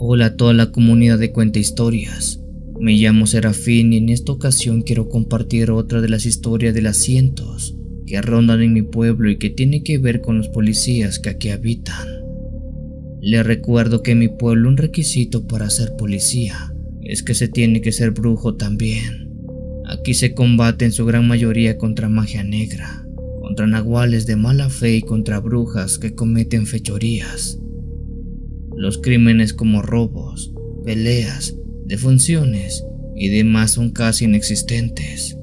Hola a toda la comunidad de Cuenta Historias. Me llamo Serafín y en esta ocasión quiero compartir otra de las historias de las cientos que rondan en mi pueblo y que tiene que ver con los policías que aquí habitan. Les recuerdo que en mi pueblo un requisito para ser policía es que se tiene que ser brujo también. Aquí se combate en su gran mayoría contra magia negra, contra nahuales de mala fe y contra brujas que cometen fechorías. Los crímenes como robos, peleas, defunciones y demás son casi inexistentes.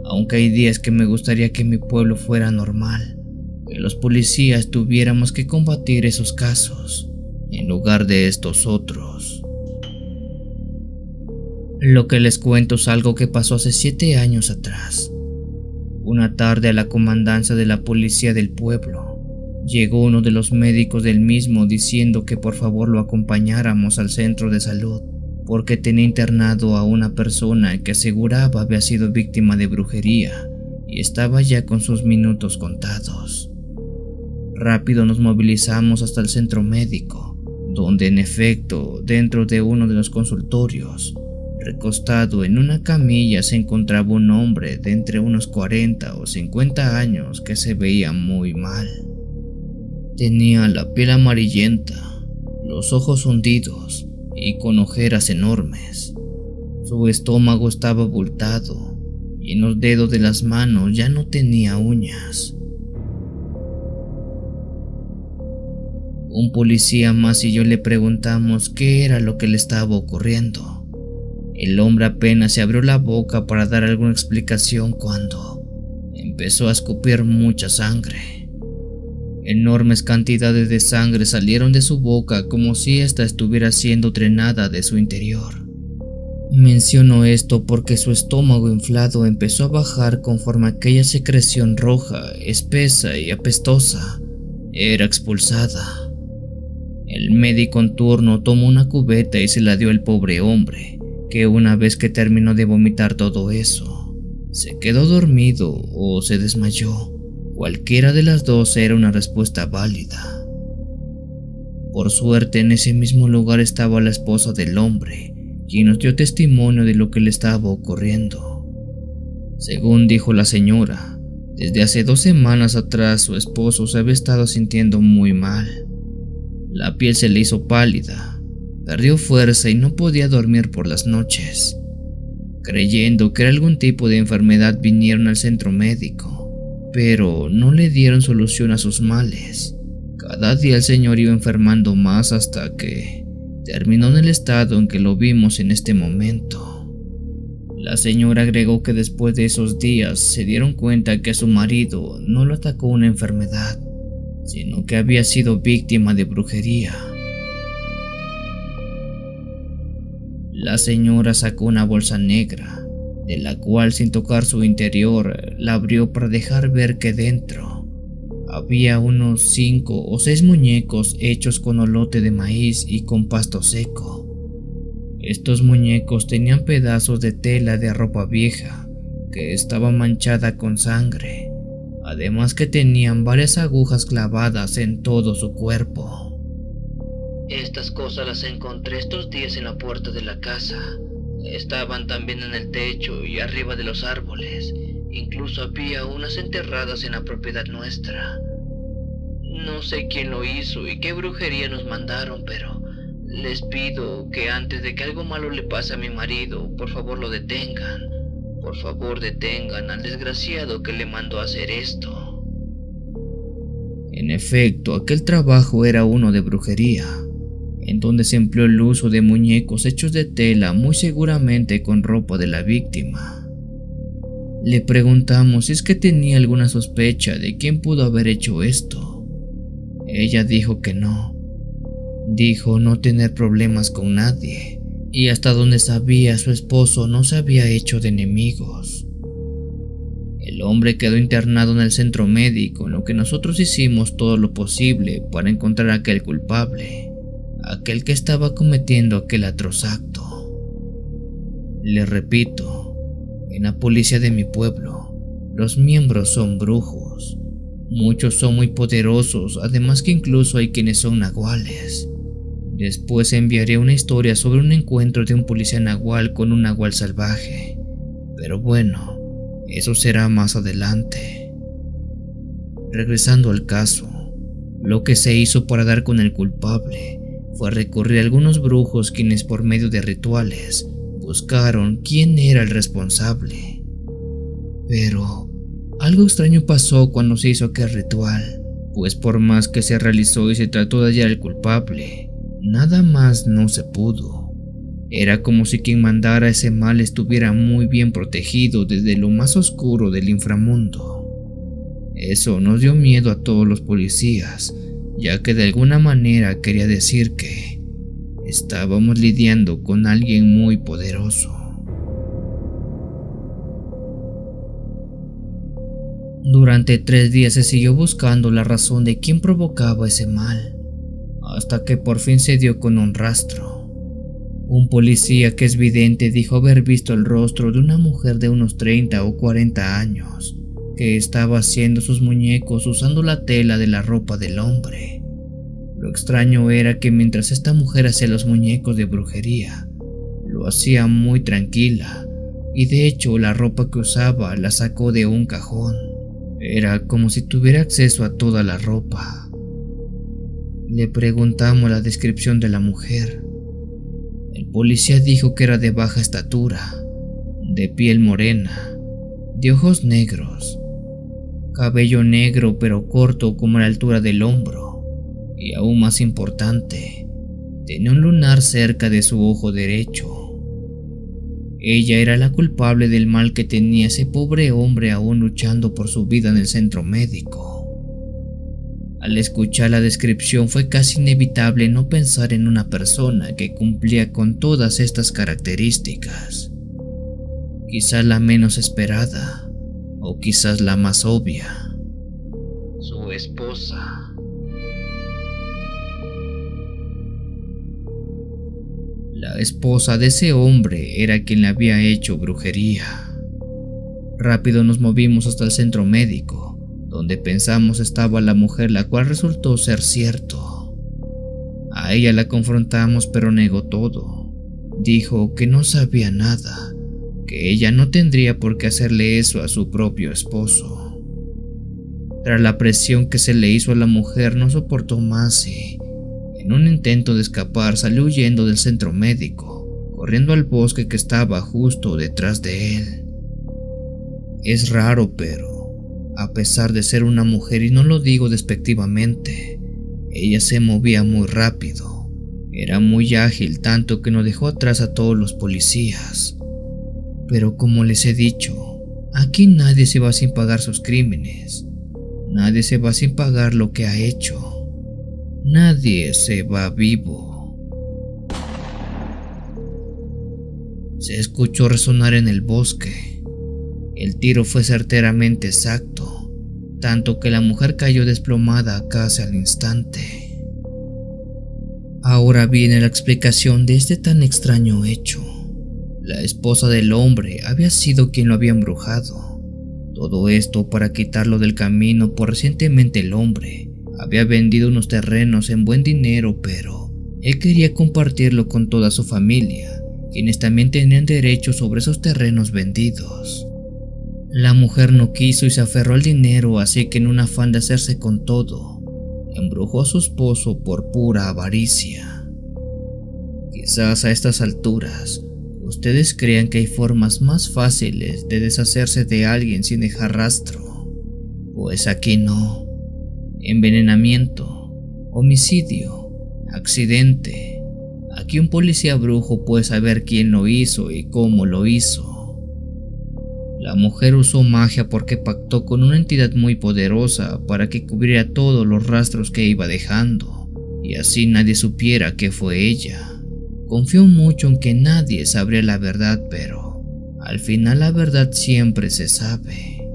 Aunque hay días que me gustaría que mi pueblo fuera normal, que los policías tuviéramos que combatir esos casos en lugar de estos otros. Lo que les cuento es algo que pasó hace 7 años atrás. Una tarde a la comandancia de la policía del pueblo, llegó uno de los médicos del mismo diciendo que por favor lo acompañáramos al centro de salud porque tenía internado a una persona que aseguraba había sido víctima de brujería y estaba ya con sus minutos contados. Rápido nos movilizamos hasta el centro médico, donde en efecto, dentro de uno de los consultorios, recostado en una camilla se encontraba un hombre de entre unos 40 o 50 años que se veía muy mal. Tenía la piel amarillenta, los ojos hundidos y con ojeras enormes. Su estómago estaba abultado y en los dedos de las manos ya no tenía uñas. Un policía más y yo le preguntamos qué era lo que le estaba ocurriendo. El hombre apenas se abrió la boca para dar alguna explicación cuando empezó a escupir mucha sangre. Enormes cantidades de sangre salieron de su boca como si ésta estuviera siendo drenada de su interior. Menciono esto porque su estómago inflado empezó a bajar conforme aquella secreción roja, espesa y apestosa era expulsada. El médico en turno tomó una cubeta y se la dio al pobre hombre, que una vez que terminó de vomitar todo eso, se quedó dormido o se desmayó. Cualquiera de las dos era una respuesta válida. Por suerte, en ese mismo lugar estaba la esposa del hombre, quien nos dio testimonio de lo que le estaba ocurriendo. Según dijo la señora, desde hace 2 semanas atrás su esposo se había estado sintiendo muy mal. La piel se le hizo pálida, perdió fuerza y no podía dormir por las noches. Creyendo que era algún tipo de enfermedad, vinieron al centro médico, pero no le dieron solución a sus males. Cada día el señor iba enfermando más hasta que terminó en el estado en que lo vimos en este momento. La señora agregó que después de esos días se dieron cuenta que a su marido no lo atacó una enfermedad, sino que había sido víctima de brujería. La señora sacó una bolsa negra, de la cual sin tocar su interior la abrió para dejar ver que dentro había unos 5 o 6 muñecos hechos con olote de maíz y con pasto seco. Estos muñecos tenían pedazos de tela de ropa vieja que estaba manchada con sangre, además que tenían varias agujas clavadas en todo su cuerpo. Estas cosas las encontré estos días en la puerta de la casa. Estaban también en el techo y arriba de los árboles. Incluso había unas enterradas en la propiedad nuestra. No sé quién lo hizo y qué brujería nos mandaron, pero les pido que antes de que algo malo le pase a mi marido, por favor lo detengan. Por favor detengan al desgraciado que le mandó a hacer esto. En efecto, aquel trabajo era uno de brujería, en donde se empleó el uso de muñecos hechos de tela, muy seguramente con ropa de la víctima. Le preguntamos si es que tenía alguna sospecha de quién pudo haber hecho esto. Ella dijo que no. Dijo no tener problemas con nadie, y hasta donde sabía su esposo no se había hecho de enemigos. El hombre quedó internado en el centro médico, en lo que nosotros hicimos todo lo posible para encontrar a aquel culpable, aquel que estaba cometiendo aquel atroz acto. Les repito, en la policía de mi pueblo, los miembros son brujos. Muchos son muy poderosos, además que incluso hay quienes son nahuales. Después enviaré una historia sobre un encuentro de un policía nahual con un nahual salvaje, pero bueno, eso será más adelante. Regresando al caso, lo que se hizo para dar con el culpable fue recurrir a algunos brujos quienes por medio de rituales buscaron quién era el responsable. Pero algo extraño pasó cuando se hizo aquel ritual, pues por más que se realizó y se trató de hallar al culpable, nada más no se pudo. Era como si quien mandara ese mal estuviera muy bien protegido desde lo más oscuro del inframundo. Eso nos dio miedo a todos los policías, ya que de alguna manera quería decir que estábamos lidiando con alguien muy poderoso. Durante 3 días se siguió buscando la razón de quién provocaba ese mal, hasta que por fin se dio con un rastro. Un policía que es vidente dijo haber visto el rostro de una mujer de unos 30 o 40 años, que estaba haciendo sus muñecos usando la tela de la ropa del hombre. Lo extraño era que mientras esta mujer hacía los muñecos de brujería, lo hacía muy tranquila, y de hecho la ropa que usaba la sacó de un cajón. Era como si tuviera acceso a toda la ropa. Le preguntamos la descripción de la mujer. El policía dijo que era de baja estatura, de piel morena, de ojos negros, cabello negro pero corto como a la altura del hombro, y aún más importante, tenía un lunar cerca de su ojo derecho. Ella era la culpable del mal que tenía ese pobre hombre aún luchando por su vida en el centro médico. Al escuchar la descripción fue casi inevitable no pensar en una persona que cumplía con todas estas características. Quizás la menos esperada, o quizás la más obvia: su esposa. La esposa de ese hombre era quien le había hecho brujería. Rápido nos movimos hasta el centro médico, donde pensamos estaba la mujer, la cual resultó ser cierto. A ella la confrontamos pero negó todo. Dijo que no sabía nada, que ella no tendría por qué hacerle eso a su propio esposo. Tras la presión que se le hizo a la mujer no soportó más y, en un intento de escapar, salió huyendo del centro médico, corriendo al bosque que estaba justo detrás de él. Es raro, pero a pesar de ser una mujer, y no lo digo despectivamente, ella se movía muy rápido. Era muy ágil, tanto que no dejó atrás a todos los policías. Pero como les he dicho, aquí nadie se va sin pagar sus crímenes. Nadie se va sin pagar lo que ha hecho. Nadie se va vivo. Se escuchó resonar en el bosque. El tiro fue certeramente exacto, tanto que la mujer cayó desplomada casi al instante. Ahora viene la explicación de este tan extraño hecho. La esposa del hombre había sido quien lo había embrujado. Todo esto para quitarlo del camino, pues recientemente el hombre había vendido unos terrenos en buen dinero, pero él quería compartirlo con toda su familia, quienes también tenían derecho sobre esos terrenos vendidos. La mujer no quiso y se aferró al dinero, así que en un afán de hacerse con todo, embrujó a su esposo por pura avaricia. Quizás a estas alturas, ustedes crean que hay formas más fáciles de deshacerse de alguien sin dejar rastro. Pues aquí no. Envenenamiento, homicidio, accidente. Aquí un policía brujo puede saber quién lo hizo y cómo lo hizo. La mujer usó magia porque pactó con una entidad muy poderosa para que cubriera todos los rastros que iba dejando, y así nadie supiera que fue ella. Confió mucho en que nadie sabría la verdad, pero al final la verdad siempre se sabe.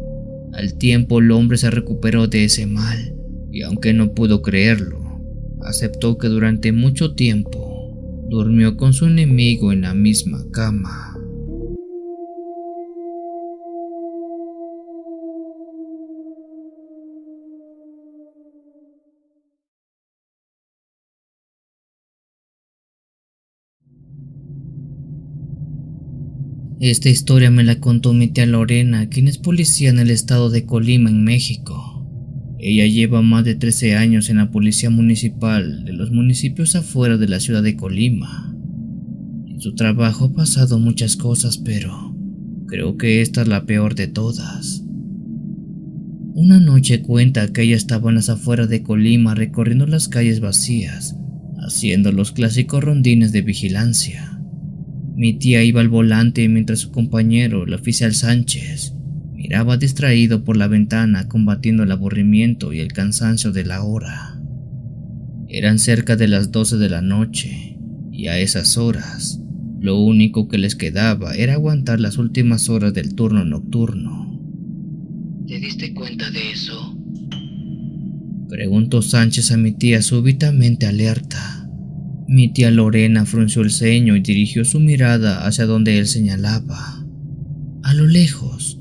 Al tiempo el hombre se recuperó de ese mal, y aunque no pudo creerlo, aceptó que durante mucho tiempo durmió con su enemigo en la misma cama. Esta historia me la contó mi tía Lorena, quien es policía en el estado de Colima, en México. Ella lleva más de 13 años en la policía municipal de los municipios afuera de la ciudad de Colima. En su trabajo ha pasado muchas cosas, pero creo que esta es la peor de todas. Una noche cuenta que ella estaba en las afueras de Colima recorriendo las calles vacías, haciendo los clásicos rondines de vigilancia. Mi tía iba al volante mientras su compañero, el oficial Sánchez, miraba distraído por la ventana combatiendo el aburrimiento y el cansancio de la hora. Eran cerca de las 12 de la noche, y a esas horas, lo único que les quedaba era aguantar las últimas horas del turno nocturno. ¿Te diste cuenta de eso? Preguntó Sánchez a mi tía súbitamente alerta. Mi tía Lorena frunció el ceño y dirigió su mirada hacia donde él señalaba. A lo lejos,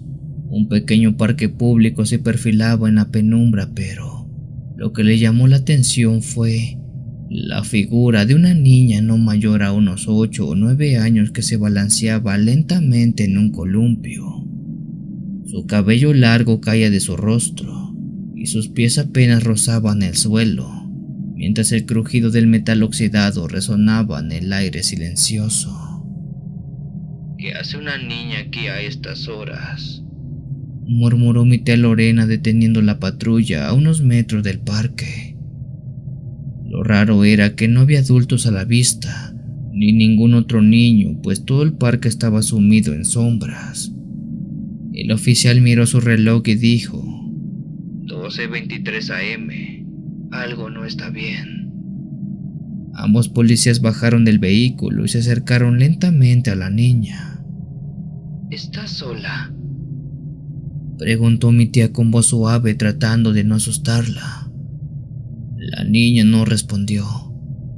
un pequeño parque público se perfilaba en la penumbra, pero lo que le llamó la atención fue la figura de una niña no mayor a unos 8 o 9 años que se balanceaba lentamente en un columpio. Su cabello largo caía de su rostro y sus pies apenas rozaban el suelo, mientras el crujido del metal oxidado resonaba en el aire silencioso. ¿Qué hace una niña aquí a estas horas?, murmuró mi tía Lorena deteniendo la patrulla a unos metros del parque. Lo raro era que no había adultos a la vista, ni ningún otro niño, pues todo el parque estaba sumido en sombras. El oficial miró su reloj y dijo: 12:23 AM. Algo no está bien. Ambos policías bajaron del vehículo y se acercaron lentamente a la niña. ¿Estás sola?, preguntó mi tía con voz suave, tratando de no asustarla. La niña no respondió.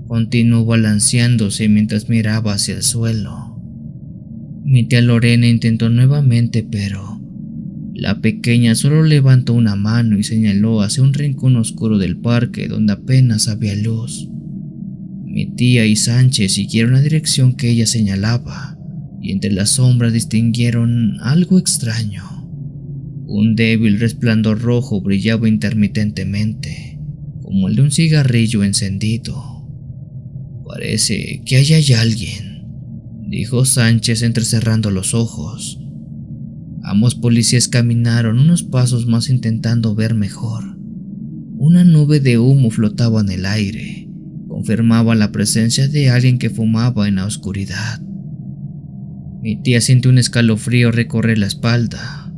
Continuó balanceándose mientras miraba hacia el suelo. Mi tía Lorena intentó nuevamente, pero la pequeña solo levantó una mano y señaló hacia un rincón oscuro del parque donde apenas había luz. Mi tía y Sánchez siguieron la dirección que ella señalaba, y entre las sombras distinguieron algo extraño. Un débil resplandor rojo brillaba intermitentemente, como el de un cigarrillo encendido. «Parece que ahí hay alguien», dijo Sánchez entrecerrando los ojos. Ambos policías caminaron unos pasos más intentando ver mejor. Una nube de humo flotaba en el aire. Confirmaba la presencia de alguien que fumaba en la oscuridad. Mi tía sintió un escalofrío recorrer la espalda.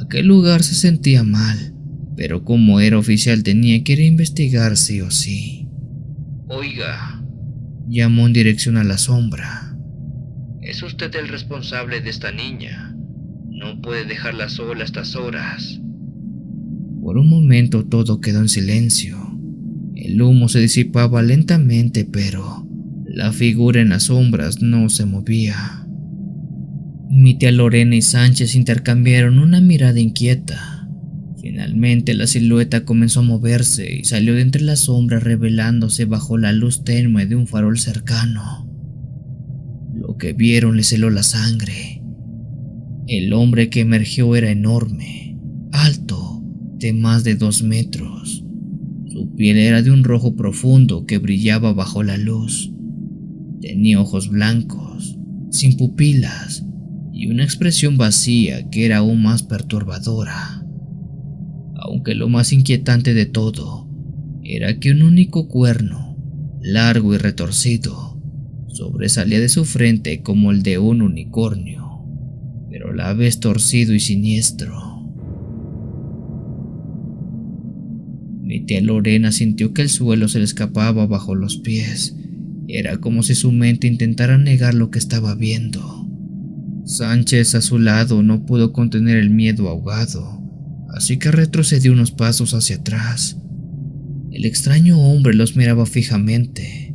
Aquel lugar se sentía mal, pero como era oficial tenía que ir a investigar sí o sí. Oiga, llamó en dirección a la sombra. ¿Es usted el responsable de esta niña? No puede dejarla sola a estas horas. Por un momento todo quedó en silencio. El humo se disipaba lentamente, pero la figura en las sombras no se movía. Mi tía Lorena y Sánchez intercambiaron una mirada inquieta. Finalmente la silueta comenzó a moverse y salió de entre las sombras, revelándose bajo la luz tenue de un farol cercano. Lo que vieron les heló la sangre. El hombre que emergió era enorme, alto, de más de 2 metros. Su piel era de un rojo profundo que brillaba bajo la luz. Tenía ojos blancos, sin pupilas, y una expresión vacía que era aún más perturbadora. Aunque lo más inquietante de todo era que un único cuerno, largo y retorcido, sobresalía de su frente como el de un unicornio, pero a la vez torcido y siniestro. Mi tía Lorena sintió que el suelo se le escapaba bajo los pies. Era como si su mente intentara negar lo que estaba viendo. Sánchez, a su lado, no pudo contener el miedo ahogado, así que retrocedió unos pasos hacia atrás. El extraño hombre los miraba fijamente.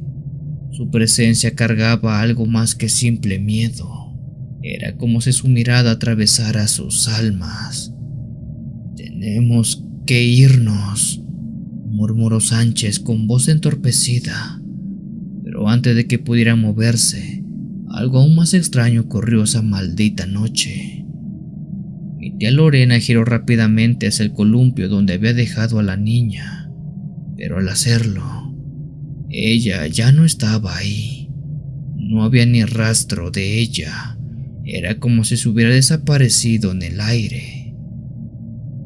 Su presencia cargaba algo más que simple miedo. Era como si su mirada atravesara sus almas. «Tenemos que irnos», murmuró Sánchez con voz entorpecida. Pero antes de que pudiera moverse, Algo aún más extraño ocurrió esa maldita noche. Mi tía Lorena giró rápidamente hacia el columpio donde había dejado a la niña, pero al hacerlo, ella ya no estaba ahí. No había ni rastro de ella. Era como si se hubiera desaparecido en el aire.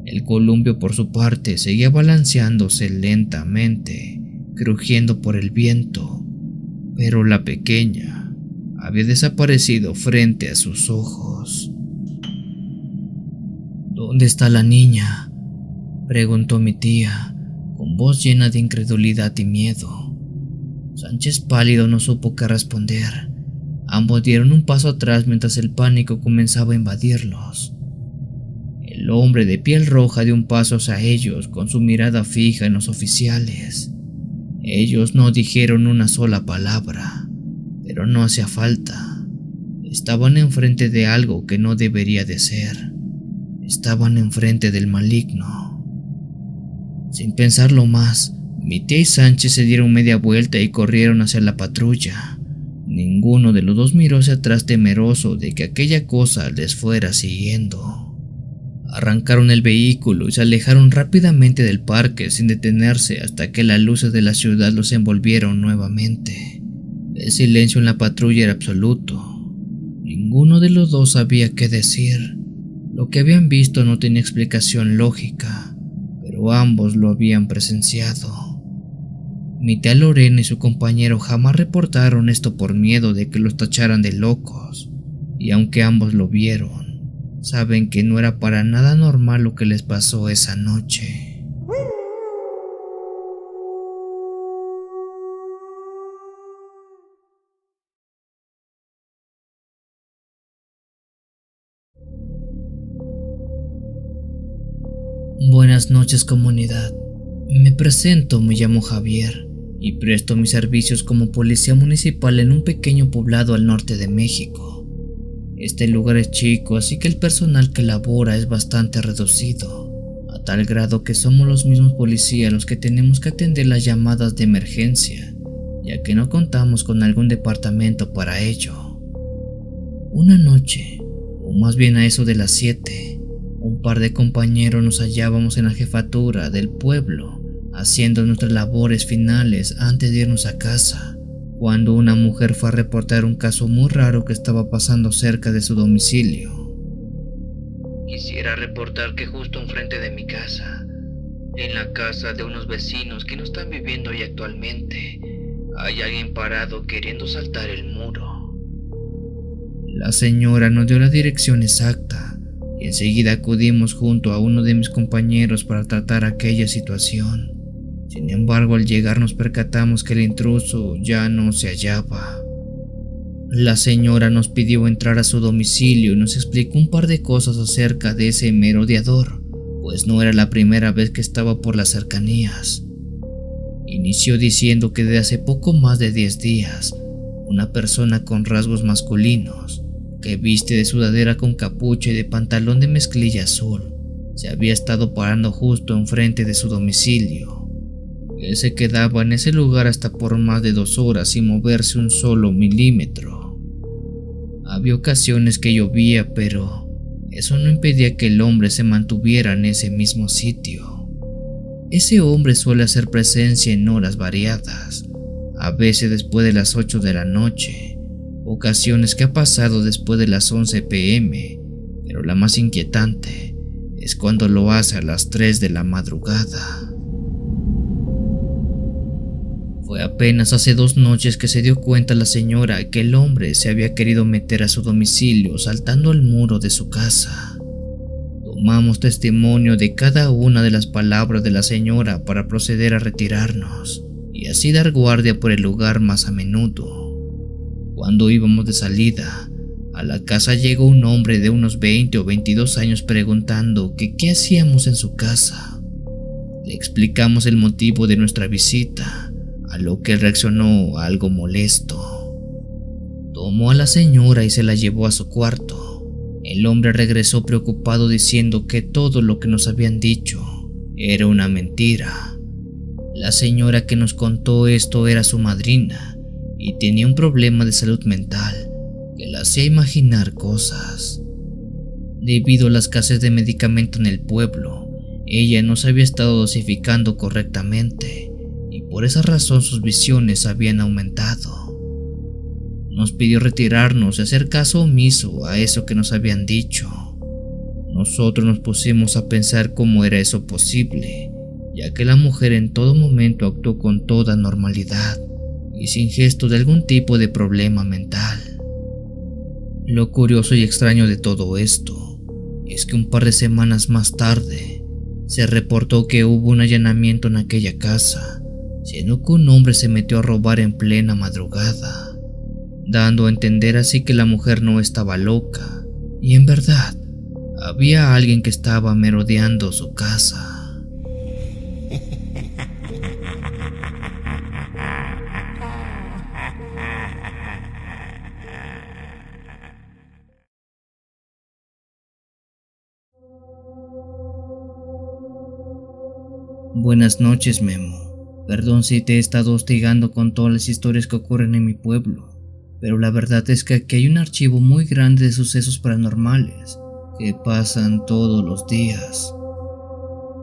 El columpio, por su parte, seguía balanceándose lentamente, crujiendo por el viento, pero la pequeña había desaparecido frente a sus ojos. ¿Dónde está la niña?, preguntó mi tía, con voz llena de incredulidad y miedo. Sánchez, pálido, no supo qué responder. Ambos dieron un paso atrás mientras el pánico comenzaba a invadirlos. El hombre de piel roja dio un paso hacia ellos con su mirada fija en los oficiales. Ellos no dijeron una sola palabra, pero no hacía falta. Estaban enfrente de algo que no debería de ser. Estaban enfrente del maligno. Sin pensarlo más, mi tía y Sánchez se dieron media vuelta y corrieron hacia la patrulla. Ninguno de los dos miró hacia atrás, temeroso de que aquella cosa les fuera siguiendo. Arrancaron el vehículo y se alejaron rápidamente del parque sin detenerse hasta que las luces de la ciudad los envolvieron nuevamente. El silencio en la patrulla era absoluto. Ninguno de los dos sabía qué decir. Lo que habían visto no tenía explicación lógica, pero ambos lo habían presenciado. Mi tía Lorena y su compañero jamás reportaron esto por miedo de que los tacharan de locos, y aunque ambos lo vieron, saben que no era para nada normal lo que les pasó esa noche. Buenas noches, comunidad. Me presento, me llamo Javier y presto mis servicios como policía municipal en un pequeño poblado al norte de México. Este lugar es chico, así que el personal que labora es bastante reducido, a tal grado que somos los mismos policías los que tenemos que atender las llamadas de emergencia, ya que no contamos con algún departamento para ello. Una noche, o más bien a eso de las 7, un par de compañeros nos hallábamos en la jefatura del pueblo, haciendo nuestras labores finales antes de irnos a casa, cuando una mujer fue a reportar un caso muy raro que estaba pasando cerca de su domicilio. Quisiera reportar que justo enfrente de mi casa, en la casa de unos vecinos que no están viviendo ahí actualmente, hay alguien parado queriendo saltar el muro. La señora nos dio la dirección exacta y enseguida acudimos junto a uno de mis compañeros para tratar aquella situación. Sin embargo, al llegar nos percatamos que el intruso ya no se hallaba. La señora nos pidió entrar a su domicilio y nos explicó un par de cosas acerca de ese merodeador, pues no era la primera vez que estaba por las cercanías. Inició diciendo que desde hace poco más de 10 días, una persona con rasgos masculinos, que viste de sudadera con capucha y de pantalón de mezclilla azul, se había estado parando justo enfrente de su domicilio. Él se quedaba en ese lugar hasta por más de 2 horas sin moverse un solo milímetro. Había ocasiones que llovía, pero eso no impedía que el hombre se mantuviera en ese mismo sitio. Ese hombre suele hacer presencia en horas variadas, a veces después de las 8 de la noche, ocasiones que ha pasado después de las 11 p.m., pero la más inquietante es cuando lo hace a las 3 de la madrugada. Fue apenas hace 2 noches que se dio cuenta la señora que el hombre se había querido meter a su domicilio saltando el muro de su casa. Tomamos testimonio de cada una de las palabras de la señora para proceder a retirarnos y así dar guardia por el lugar más a menudo. Cuando íbamos de salida, a la casa llegó un hombre de unos 20 o 22 años preguntando que qué hacíamos en su casa. Le explicamos el motivo de nuestra visita, a lo que reaccionó algo molesto. Tomó a la señora y se la llevó a su cuarto. El hombre regresó preocupado diciendo que todo lo que nos habían dicho era una mentira. La señora que nos contó esto era su madrina y tenía un problema de salud mental, que la hacía imaginar cosas. Debido a la escasez de medicamento en el pueblo, ella no se había estado dosificando correctamente y por esa razón sus visiones habían aumentado. Nos pidió retirarnos y hacer caso omiso a eso que nos habían dicho. Nosotros nos pusimos a pensar cómo era eso posible, ya que la mujer en todo momento actuó con toda normalidad y sin gesto de algún tipo de problema mental. Lo curioso y extraño de todo esto es que un par de semanas más tarde se reportó que hubo un allanamiento en aquella casa, siendo que un hombre se metió a robar en plena madrugada, dando a entender así que la mujer no estaba loca y en verdad había alguien que estaba merodeando su casa. Buenas noches, Memo. Perdón si te he estado hostigando con todas las historias que ocurren en mi pueblo, pero la verdad es que aquí hay un archivo muy grande de sucesos paranormales que pasan todos los días.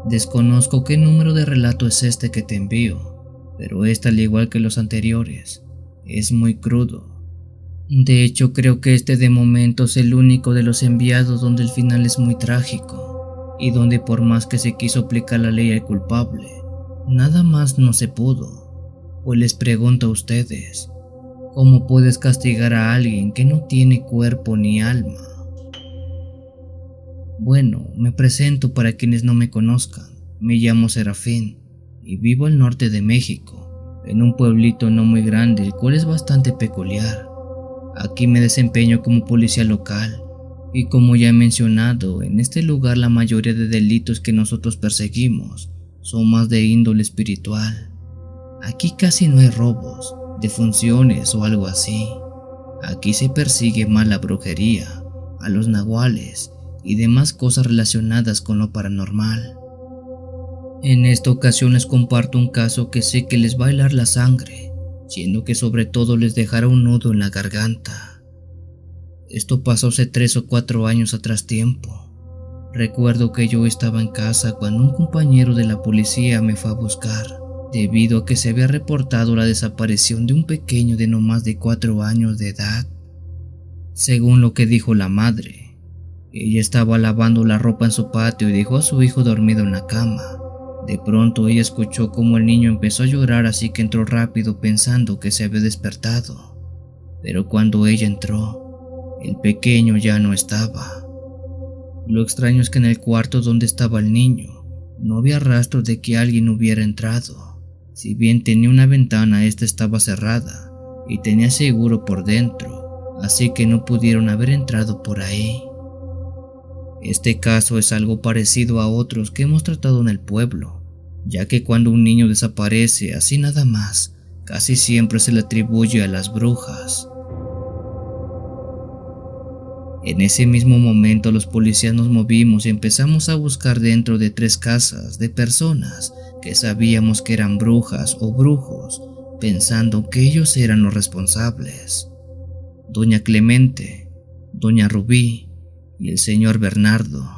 Desconozco qué número de relato es este que te envío, pero este, al igual que los anteriores, es muy crudo. De hecho, creo que este de momento es el único de los enviados donde el final es muy trágico y donde por más que se quiso aplicar la ley al culpable, nada más no se pudo. Pues les pregunto a ustedes, ¿cómo puedes castigar a alguien que no tiene cuerpo ni alma? Bueno, me presento para quienes no me conozcan. Me llamo Serafín y vivo al norte de México, en un pueblito no muy grande, el cual es bastante peculiar. Aquí me desempeño como policía local y como ya he mencionado, en este lugar la mayoría de delitos que nosotros perseguimos son más de índole espiritual. Aquí casi no hay robos, defunciones o algo así. Aquí se persigue más la brujería, a los nahuales y demás cosas relacionadas con lo paranormal. En esta ocasión les comparto un caso que sé que les va a helar la sangre, siendo que sobre todo les dejará un nudo en la garganta. Esto pasó hace 3 o 4 años atrás tiempo. Recuerdo que yo estaba en casa cuando un compañero de la policía me fue a buscar, debido a que se había reportado la desaparición de un pequeño de no más de 4 años de edad. Según lo que dijo la madre, ella estaba lavando la ropa en su patio y dejó a su hijo dormido en la cama. De pronto ella escuchó cómo el niño empezó a llorar, así que entró rápido pensando que se había despertado. Pero cuando ella entró, el pequeño ya no estaba. Lo extraño es que en el cuarto donde estaba el niño no había rastro de que alguien hubiera entrado. Si bien tenía una ventana, esta estaba cerrada y tenía seguro por dentro, así que no pudieron haber entrado por ahí. Este caso es algo parecido a otros que hemos tratado en el pueblo, ya que cuando un niño desaparece así nada más, casi siempre se le atribuye a las brujas. En ese mismo momento los policías nos movimos y empezamos a buscar dentro de 3 casas de personas que sabíamos que eran brujas o brujos, pensando que ellos eran los responsables. Doña Clemente, Doña Rubí y el señor Bernardo.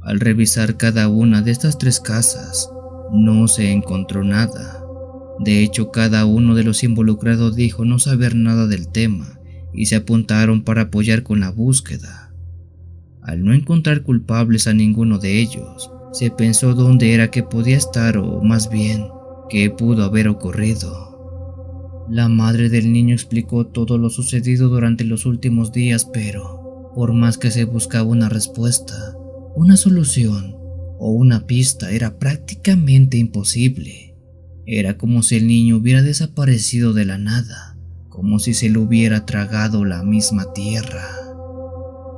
Al revisar cada una de estas 3 casas, no se encontró nada. De hecho, cada uno de los involucrados dijo no saber nada del tema y se apuntaron para apoyar con la búsqueda. Al no encontrar culpables a ninguno de ellos, se pensó dónde era que podía estar o más bien, qué pudo haber ocurrido. La madre del niño explicó todo lo sucedido durante los últimos días, pero por más que se buscaba una respuesta, una solución o una pista era prácticamente imposible. Era como si el niño hubiera desaparecido de la nada, como si se lo hubiera tragado la misma tierra.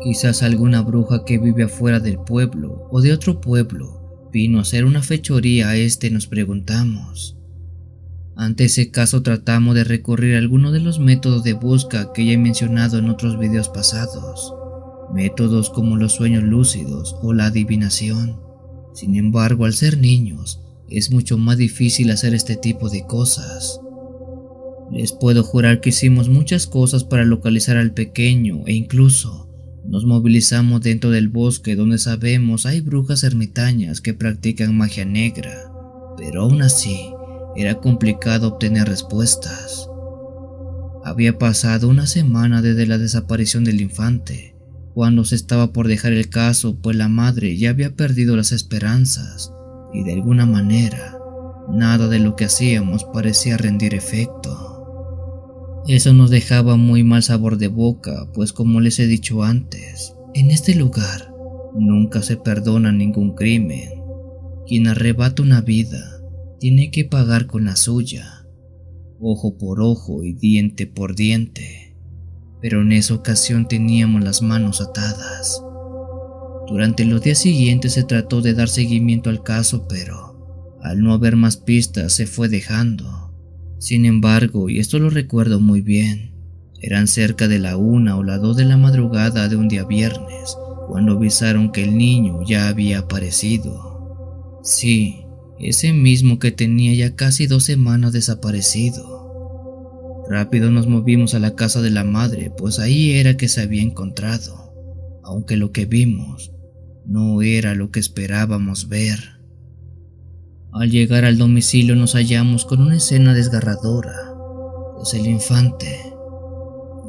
Quizás alguna bruja que vive afuera del pueblo o de otro pueblo vino a hacer una fechoría a este, nos preguntamos. Ante ese caso tratamos de recurrir a alguno de los métodos de búsqueda que ya he mencionado en otros videos pasados, métodos como los sueños lúcidos o la adivinación. Sin embargo, al ser niños, es mucho más difícil hacer este tipo de cosas. Les puedo jurar que hicimos muchas cosas para localizar al pequeño e incluso nos movilizamos dentro del bosque donde sabemos hay brujas ermitañas que practican magia negra, pero aún así era complicado obtener respuestas. Había pasado una semana desde la desaparición del infante, cuando se estaba por dejar el caso, pues la madre ya había perdido las esperanzas y de alguna manera nada de lo que hacíamos parecía rendir efecto. Eso nos dejaba muy mal sabor de boca, pues como les he dicho antes, en este lugar nunca se perdona ningún crimen. Quien arrebata una vida tiene que pagar con la suya, ojo por ojo y diente por diente. Pero en esa ocasión teníamos las manos atadas. Durante los días siguientes se trató de dar seguimiento al caso, pero al no haber más pistas se fue dejando. Sin embargo, y esto lo recuerdo muy bien, eran cerca de la 1 o la 2 de la madrugada de un día viernes, cuando avisaron que el niño ya había aparecido. Sí, ese mismo que tenía ya casi 2 semanas desaparecido. Rápido nos movimos a la casa de la madre, pues ahí era que se había encontrado, aunque lo que vimos no era lo que esperábamos ver. Al llegar al domicilio nos hallamos con una escena desgarradora, pues el infante,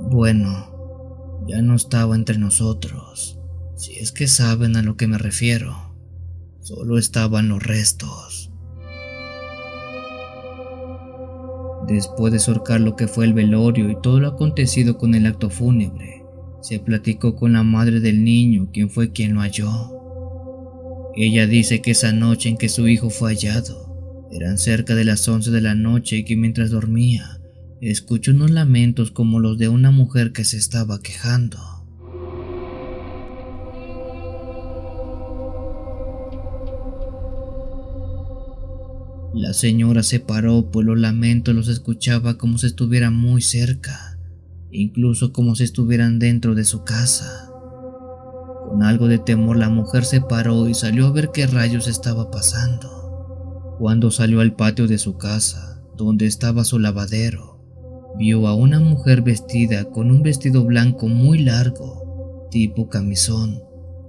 bueno, ya no estaba entre nosotros, si es que saben a lo que me refiero. Solo estaban los restos. Después de surcar lo que fue el velorio y todo lo acontecido con el acto fúnebre, se platicó con la madre del niño, quien fue quien lo halló. Ella dice que esa noche en que su hijo fue hallado, eran cerca de las 11 de la noche y que mientras dormía, escuchó unos lamentos como los de una mujer que se estaba quejando. La señora se paró, pues los lamentos los escuchaba como si estuvieran muy cerca, incluso como si estuvieran dentro de su casa. Con algo de temor la mujer se paró y salió a ver qué rayos estaba pasando. Cuando salió al patio de su casa, donde estaba su lavadero, vio a una mujer vestida con un vestido blanco muy largo, tipo camisón,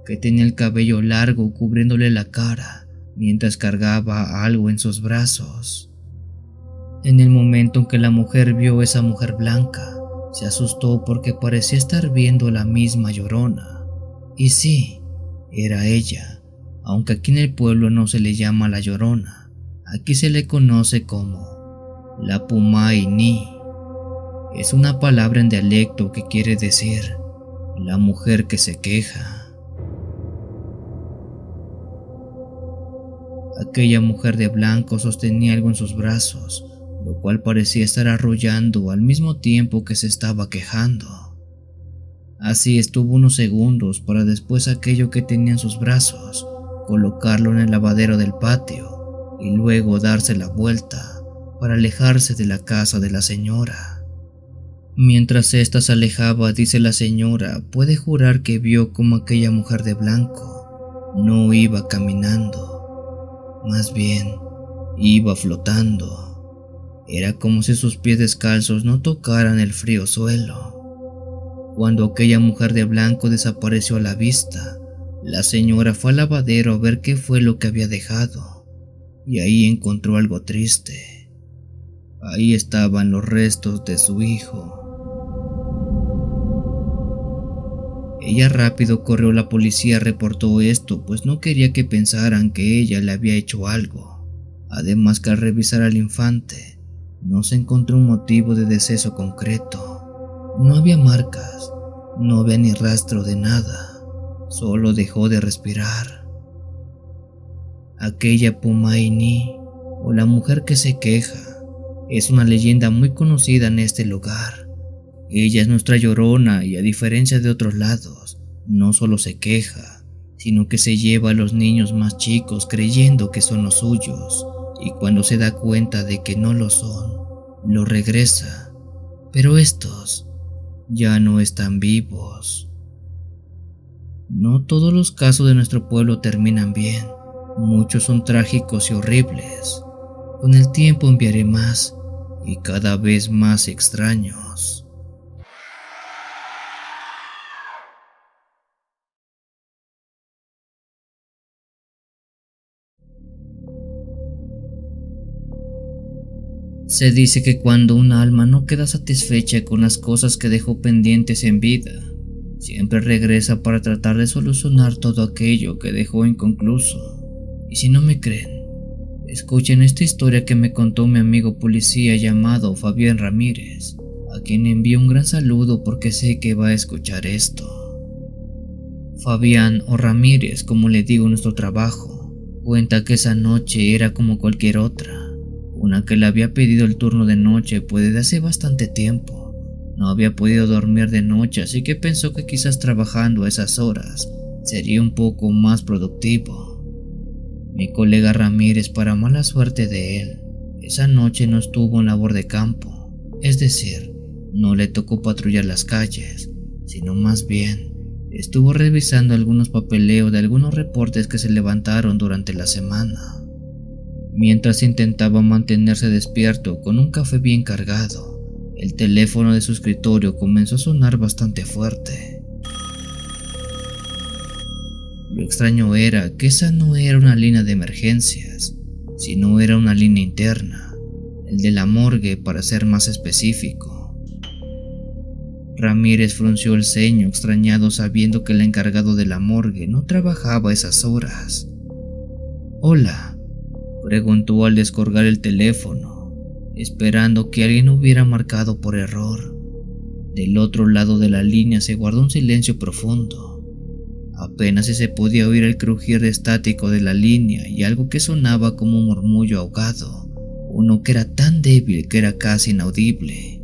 que tenía el cabello largo cubriéndole la cara, mientras cargaba algo en sus brazos. En el momento en que la mujer vio a esa mujer blanca, se asustó porque parecía estar viendo a la misma Llorona. Y sí, era ella, aunque aquí en el pueblo no se le llama la Llorona, aquí se le conoce como la Pumayni. Es una palabra en dialecto que quiere decir la mujer que se queja. Aquella mujer de blanco sostenía algo en sus brazos, lo cual parecía estar arrullando al mismo tiempo que se estaba quejando. Así estuvo unos segundos para después aquello que tenía en sus brazos, colocarlo en el lavadero del patio y luego darse la vuelta para alejarse de la casa de la señora. Mientras ésta se alejaba, dice la señora, puede jurar que vio como aquella mujer de blanco no iba caminando, más bien iba flotando. Era como si sus pies descalzos no tocaran el frío suelo. Cuando aquella mujer de blanco desapareció a la vista, la señora fue al lavadero a ver qué fue lo que había dejado, y ahí encontró algo triste. Ahí estaban los restos de su hijo. Ella rápido corrió a la policía, reportó esto, pues no quería que pensaran que ella le había hecho algo. Además que al revisar al infante, no se encontró un motivo de deceso concreto. No había marcas, no había ni rastro de nada, solo dejó de respirar. Aquella Pumayni, o la mujer que se queja, es una leyenda muy conocida en este lugar. Ella es nuestra Llorona y a diferencia de otros lados, no solo se queja, sino que se lleva a los niños más chicos creyendo que son los suyos, y cuando se da cuenta de que no lo son, los regresa, pero estos ya no están vivos. No todos los casos de nuestro pueblo terminan bien, muchos son trágicos y horribles. Con el tiempo enviaré más, y cada vez más extraños. Se dice que cuando un alma no queda satisfecha con las cosas que dejó pendientes en vida, siempre regresa para tratar de solucionar todo aquello que dejó inconcluso. Y si no me creen, escuchen esta historia que me contó mi amigo policía llamado Fabián Ramírez, a quien envío un gran saludo porque sé que va a escuchar esto. Fabián, o Ramírez como le digo en nuestro trabajo, cuenta que esa noche era como cualquier otra, una que le había pedido el turno de noche pues desde hace bastante tiempo. No había podido dormir de noche, así que pensó que quizás trabajando a esas horas sería un poco más productivo. Mi colega Ramírez, para mala suerte de él, esa noche no estuvo en labor de campo, es decir, no le tocó patrullar las calles, sino más bien estuvo revisando algunos papeleos de algunos reportes que se levantaron durante la semana. Mientras intentaba mantenerse despierto con un café bien cargado, el teléfono de su escritorio comenzó a sonar bastante fuerte. Lo extraño era que esa no era una línea de emergencias, sino era una línea interna, el de la morgue para ser más específico. Ramírez frunció el ceño extrañado sabiendo que el encargado de la morgue no trabajaba a esas horas. «Hola», preguntó al descolgar el teléfono, esperando que alguien hubiera marcado por error. Del otro lado de la línea se guardó un silencio profundo. Apenas si se podía oír el crujir estático de la línea y algo que sonaba como un murmullo ahogado, uno que era tan débil que era casi inaudible.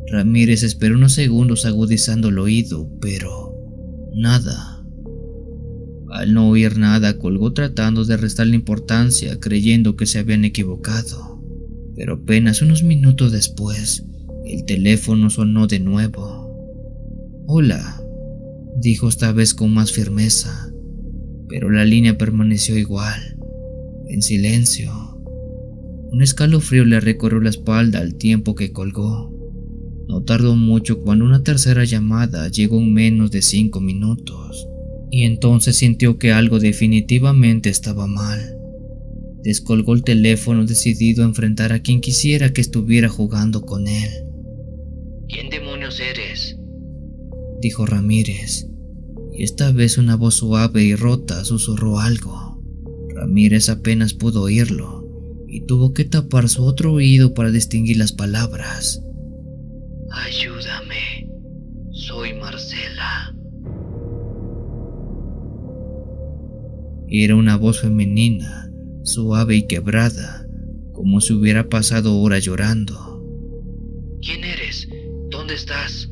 Ramírez esperó unos segundos agudizando el oído, pero nada. Al no oír nada, colgó tratando de restarle importancia, creyendo que se habían equivocado. Pero apenas unos minutos después, el teléfono sonó de nuevo. «Hola», dijo esta vez con más firmeza, pero la línea permaneció igual, en silencio. Un escalofrío le recorrió la espalda al tiempo que colgó. No tardó mucho cuando una tercera llamada llegó en menos de 5 minutos. Y entonces sintió que algo definitivamente estaba mal. Descolgó el teléfono decidido a enfrentar a quien quisiera que estuviera jugando con él. ¿Quién demonios eres?, dijo Ramírez, y esta vez una voz suave y rota susurró algo. Ramírez apenas pudo oírlo y tuvo que tapar su otro oído para distinguir las palabras. Ayúdame, soy Marcela. Era una voz femenina, suave y quebrada, como si hubiera pasado horas llorando. ¿Quién eres? ¿Dónde estás?,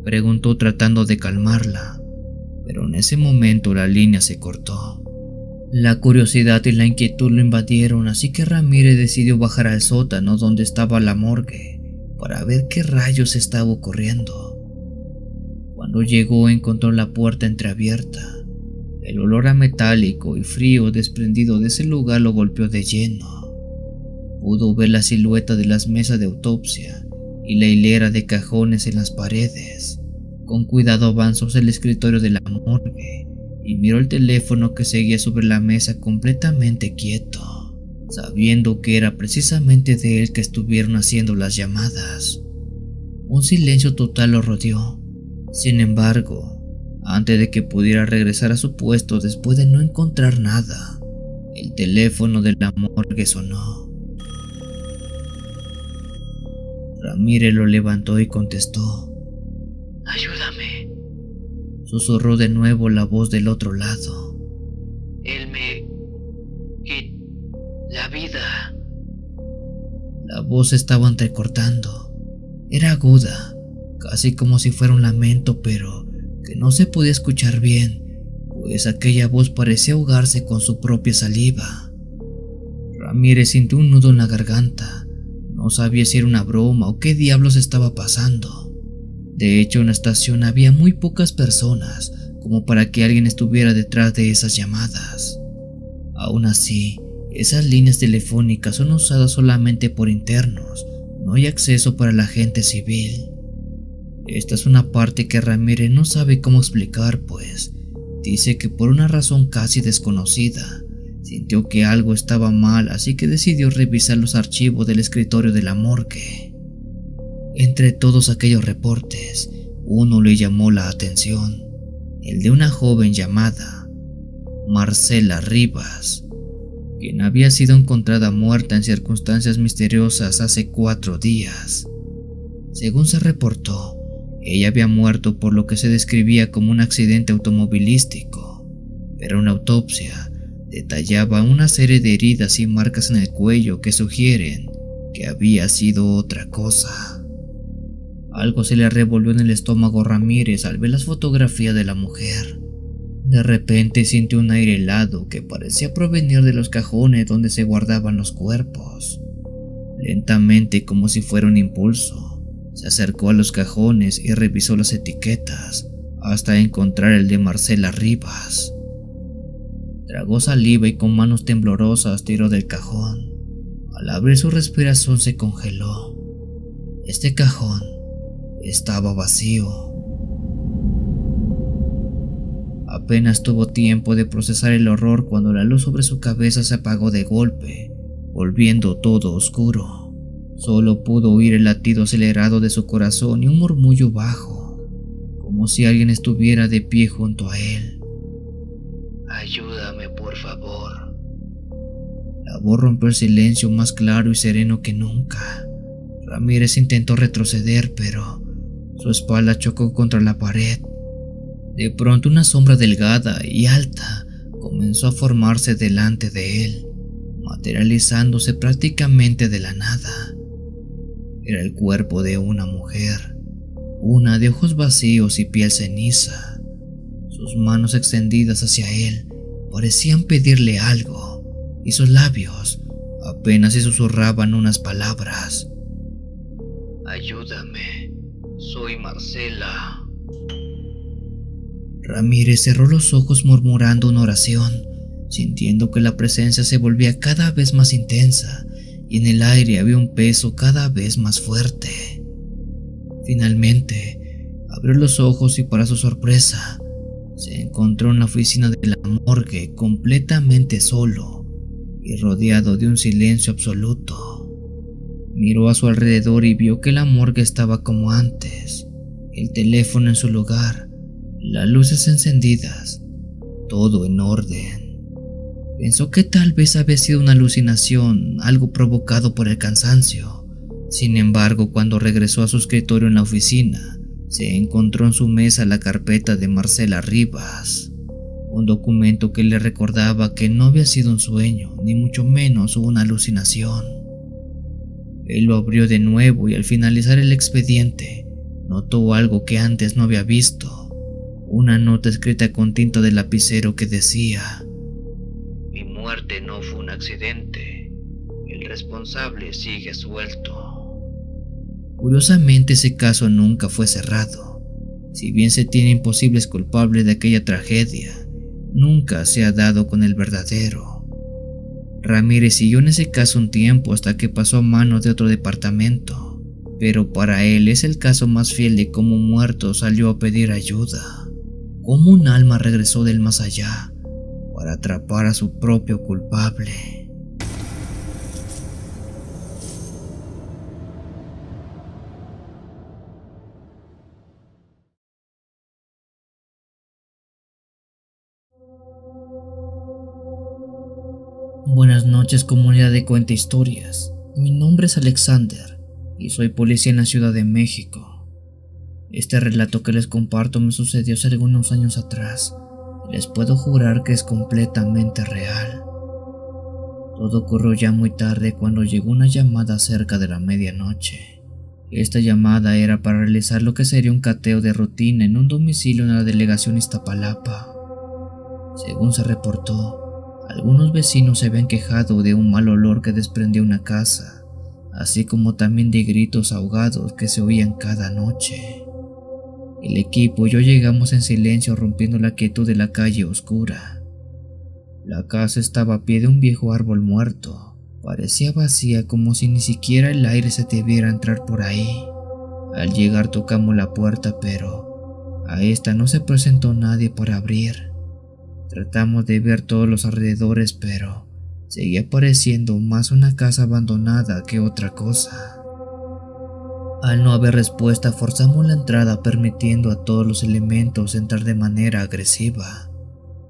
preguntó tratando de calmarla, pero en ese momento la línea se cortó. La curiosidad y la inquietud lo invadieron, así que Ramírez decidió bajar al sótano donde estaba la morgue para ver qué rayos estaba ocurriendo. Cuando llegó encontró la puerta entreabierta. El olor a metálico y frío desprendido de ese lugar lo golpeó de lleno. Pudo ver la silueta de las mesas de autopsia y la hilera de cajones en las paredes. Con cuidado avanzó hacia el escritorio de la morgue y miró el teléfono que seguía sobre la mesa completamente quieto, sabiendo que era precisamente de él que estuvieron haciendo las llamadas. Un silencio total lo rodeó. Sin embargo, antes de que pudiera regresar a su puesto después de no encontrar nada, el teléfono de la morgue sonó. Ramírez lo levantó y contestó. Ayúdame, susurró de nuevo la voz del otro lado. Él me... la vida. La voz estaba entrecortando. Era aguda, casi como si fuera un lamento, pero que no se podía escuchar bien, pues aquella voz parecía ahogarse con su propia saliva. Ramírez sintió un nudo en la garganta. No sabía si era una broma o qué diablos estaba pasando. De hecho, en la estación había muy pocas personas como para que alguien estuviera detrás de esas llamadas. Aún así, Esas líneas telefónicas son usadas solamente por internos, no hay acceso para la gente civil. Esta es una parte que Ramírez no sabe cómo explicar, pues dice que por una razón casi desconocida, sintió que algo estaba mal, así que decidió revisar los archivos del escritorio de la morgue. Entre todos aquellos reportes, uno le llamó la atención, el de una joven llamada Marcela Rivas, quien había sido encontrada muerta en circunstancias misteriosas hace 4 días. Según se reportó, ella había muerto por lo que se describía como un accidente automovilístico, pero una autopsia detallaba una serie de heridas y marcas en el cuello que sugieren que había sido otra cosa. Algo se le revolvió en el estómago a Ramírez al ver las fotografías de la mujer. De repente sintió un aire helado que parecía provenir de los cajones donde se guardaban los cuerpos. Lentamente, como si fuera un impulso, se acercó a los cajones y revisó las etiquetas hasta encontrar el de Marcela Rivas. Tragó saliva y con manos temblorosas tiró del cajón. Al abrir su respiración se congeló. Este cajón estaba vacío. Apenas tuvo tiempo de procesar el horror cuando la luz sobre su cabeza se apagó de golpe, volviendo todo oscuro. Solo pudo oír el latido acelerado de su corazón y un murmullo bajo, como si alguien estuviera de pie junto a él. Ayúdame, por favor. La voz rompió el silencio más claro y sereno que nunca. Ramírez intentó retroceder, pero su espalda chocó contra la pared. De pronto una sombra delgada y alta comenzó a formarse delante de él, materializándose prácticamente de la nada. Era el cuerpo de una mujer, una de ojos vacíos y piel ceniza. Sus manos extendidas hacia él parecían pedirle algo, y sus labios apenas se susurraban unas palabras. Ayúdame, soy Marcela. Ramírez cerró los ojos murmurando una oración, sintiendo que la presencia se volvía cada vez más intensa y en el aire había un peso cada vez más fuerte. Finalmente, abrió los ojos y para su sorpresa, se encontró en la oficina de la morgue completamente solo y rodeado de un silencio absoluto. Miró a su alrededor y vio que la morgue estaba como antes, el teléfono en su lugar, las luces encendidas, todo en orden. Pensó que tal vez había sido una alucinación, algo provocado por el cansancio. Sin embargo, cuando regresó a su escritorio en la oficina, se encontró en su mesa la carpeta de Marcela Rivas, un documento que le recordaba que no había sido un sueño, ni mucho menos una alucinación. Él lo abrió de nuevo y al finalizar el expediente, notó algo que antes no había visto. Una nota escrita con tinta de lapicero que decía: Mi muerte no fue un accidente. El responsable sigue suelto. Curiosamente, ese caso nunca fue cerrado. Si bien se tienen posibles culpables de aquella tragedia, nunca se ha dado con el verdadero. Ramírez siguió en ese caso un tiempo hasta que pasó a manos de otro departamento, pero para él es el caso más fiel de cómo un muerto salió a pedir ayuda, cómo un alma regresó del más allá para atrapar a su propio culpable. Buenas noches, comunidad de Cuenta Historias. Mi nombre es Alexander y soy policía en la Ciudad de México. Este relato que les comparto me sucedió hace algunos años atrás y les puedo jurar que es completamente real. Todo ocurrió ya muy tarde cuando llegó una llamada cerca de la medianoche. Esta llamada era para realizar lo que sería un cateo de rutina en un domicilio en la delegación Iztapalapa. Según se reportó, algunos vecinos se habían quejado de un mal olor que desprendía una casa, así como también de gritos ahogados que se oían cada noche. El equipo y yo llegamos en silencio rompiendo la quietud de la calle oscura. La casa estaba a pie de un viejo árbol muerto. Parecía vacía, como si ni siquiera el aire se debiera entrar por ahí. Al llegar tocamos la puerta, pero a esta no se presentó nadie para abrir. Tratamos de ver todos los alrededores, pero seguía pareciendo más una casa abandonada que otra cosa. Al no haber respuesta, forzamos la entrada, permitiendo a todos los elementos entrar de manera agresiva.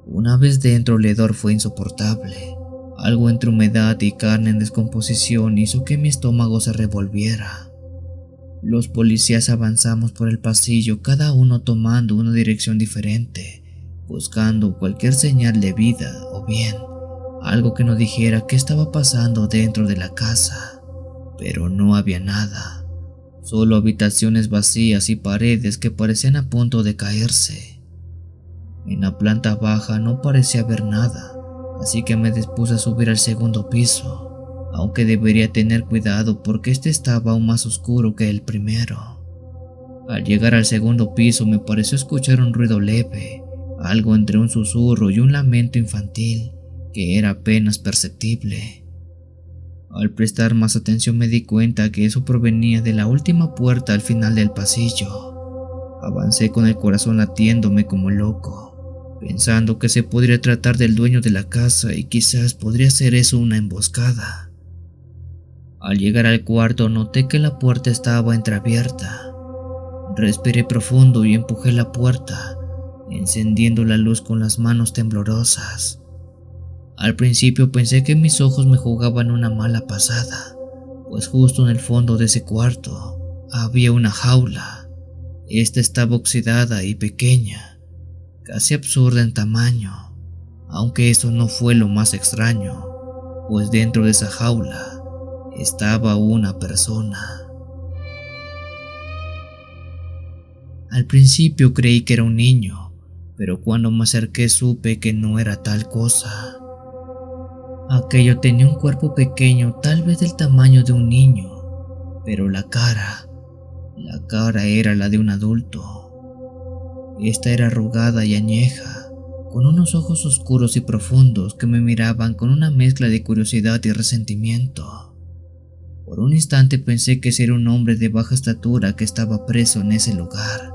Una vez dentro, el hedor fue insoportable. Algo entre humedad y carne en descomposición hizo que mi estómago se revolviera. Los policías avanzamos por el pasillo, cada uno tomando una dirección diferente, buscando cualquier señal de vida o bien algo que nos dijera qué estaba pasando dentro de la casa. Pero no había nada, solo habitaciones vacías y paredes que parecían a punto de caerse. En la planta baja no parecía haber nada, así que me dispuse a subir al segundo piso, aunque debería tener cuidado porque este estaba aún más oscuro que el primero. Al llegar al segundo piso me pareció escuchar un ruido leve, algo entre un susurro y un lamento infantil que era apenas perceptible. Al prestar más atención me di cuenta que eso provenía de la última puerta al final del pasillo. Avancé con el corazón latiéndome como loco, pensando que se podría tratar del dueño de la casa y quizás podría ser eso una emboscada. Al llegar al cuarto noté que la puerta estaba entreabierta. Respiré profundo y empujé la puerta, encendiendo la luz con las manos temblorosas. Al principio pensé que mis ojos me jugaban una mala pasada, pues justo en el fondo de ese cuarto había una jaula. Esta estaba oxidada y pequeña, casi absurda en tamaño, aunque eso no fue lo más extraño, pues dentro de esa jaula estaba una persona. Al principio creí que era un niño, pero cuando me acerqué supe que no era tal cosa. Aquello tenía un cuerpo pequeño, tal vez del tamaño de un niño, pero la cara era la de un adulto. Esta era arrugada y añeja, con unos ojos oscuros y profundos que me miraban con una mezcla de curiosidad y resentimiento. Por un instante pensé que era un hombre de baja estatura que estaba preso en ese lugar,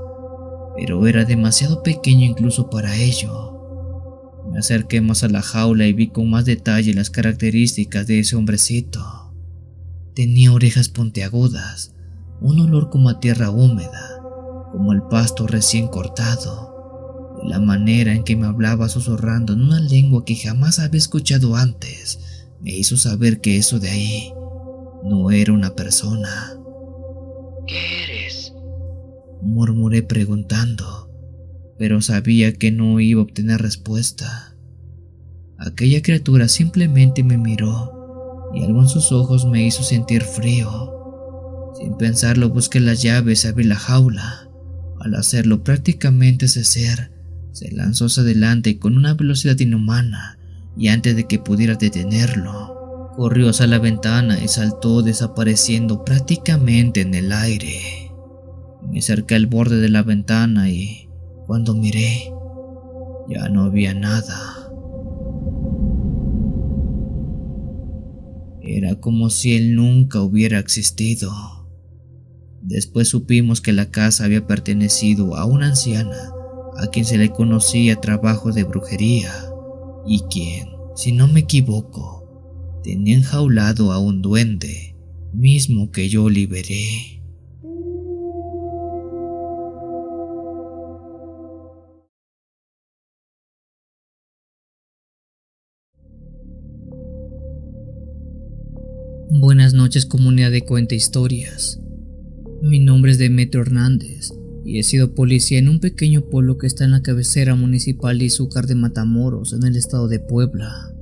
pero era demasiado pequeño incluso para ello. Me acerqué más a la jaula y vi con más detalle las características de ese hombrecito. Tenía orejas puntiagudas, un olor como a tierra húmeda, como el pasto recién cortado, y la manera en que me hablaba susurrando en una lengua que jamás había escuchado antes me hizo saber que eso de ahí no era una persona. ¿Qué eres? Murmuré preguntando, pero sabía que no iba a obtener respuesta. Aquella criatura simplemente me miró y algo en sus ojos me hizo sentir frío. Sin pensarlo busqué las llaves y abrí la jaula. Al hacerlo prácticamente ese ser se lanzó hacia adelante con una velocidad inhumana y antes de que pudiera detenerlo, corrió hacia la ventana y saltó desapareciendo prácticamente en el aire. Me acerqué al borde de la ventana y cuando miré, ya no había nada. Era como si él nunca hubiera existido. Después supimos que la casa había pertenecido a una anciana a quien se le conocía trabajo de brujería y quien, si no me equivoco, tenía enjaulado a un duende, mismo que yo liberé. Buenas noches, comunidad de Cuenta Historias. Mi nombre es Demetrio Hernández y he sido policía en un pequeño pueblo que está en la cabecera municipal de Izúcar de Matamoros, en el estado de Puebla.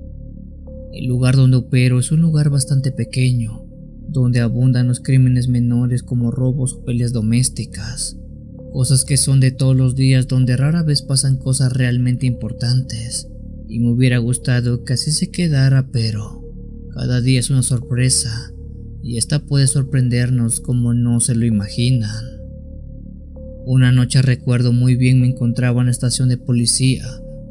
El lugar donde opero es un lugar bastante pequeño, donde abundan los crímenes menores como robos o peleas domésticas, cosas que son de todos los días, donde rara vez pasan cosas realmente importantes, y me hubiera gustado que así se quedara, pero cada día es una sorpresa, y esta puede sorprendernos como no se lo imaginan. Una noche recuerdo muy bien me encontraba en la estación de policía,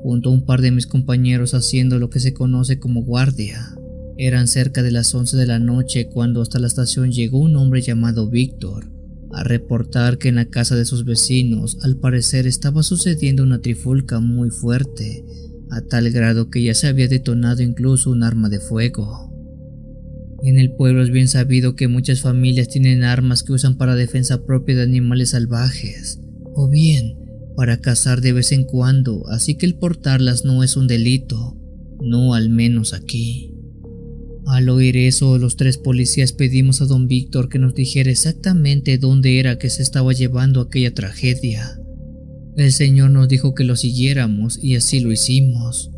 junto a un par de mis compañeros haciendo lo que se conoce como guardia. Eran cerca de las 11 de la noche cuando hasta la estación llegó un hombre llamado Víctor a reportar que en la casa de sus vecinos al parecer estaba sucediendo una trifulca muy fuerte, a tal grado que ya se había detonado incluso un arma de fuego. En el pueblo es bien sabido que muchas familias tienen armas que usan para defensa propia de animales salvajes, o bien para cazar de vez en cuando, así que el portarlas no es un delito, no al menos aquí. Al oír eso, los 3 policías pedimos a don Víctor que nos dijera exactamente dónde era que se estaba llevando aquella tragedia. El señor nos dijo que lo siguiéramos y así lo hicimos.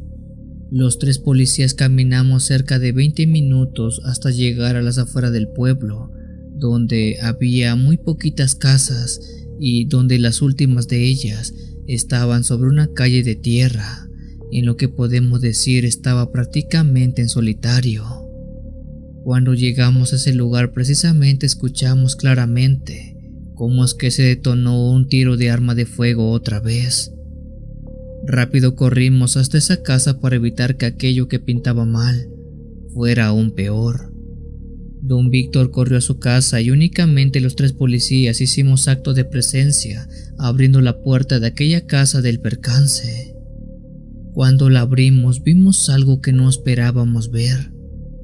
Los 3 policías caminamos cerca de 20 minutos hasta llegar a las afueras del pueblo, donde había muy poquitas casas y donde las últimas de ellas estaban sobre una calle de tierra, en lo que podemos decir estaba prácticamente en solitario. Cuando llegamos a ese lugar precisamente escuchamos claramente cómo es que se detonó un tiro de arma de fuego otra vez. Rápido corrimos hasta esa casa para evitar que aquello que pintaba mal fuera aún peor. Don Víctor corrió a su casa y únicamente los 3 policías hicimos acto de presencia abriendo la puerta de aquella casa del percance. Cuando la abrimos vimos algo que no esperábamos ver,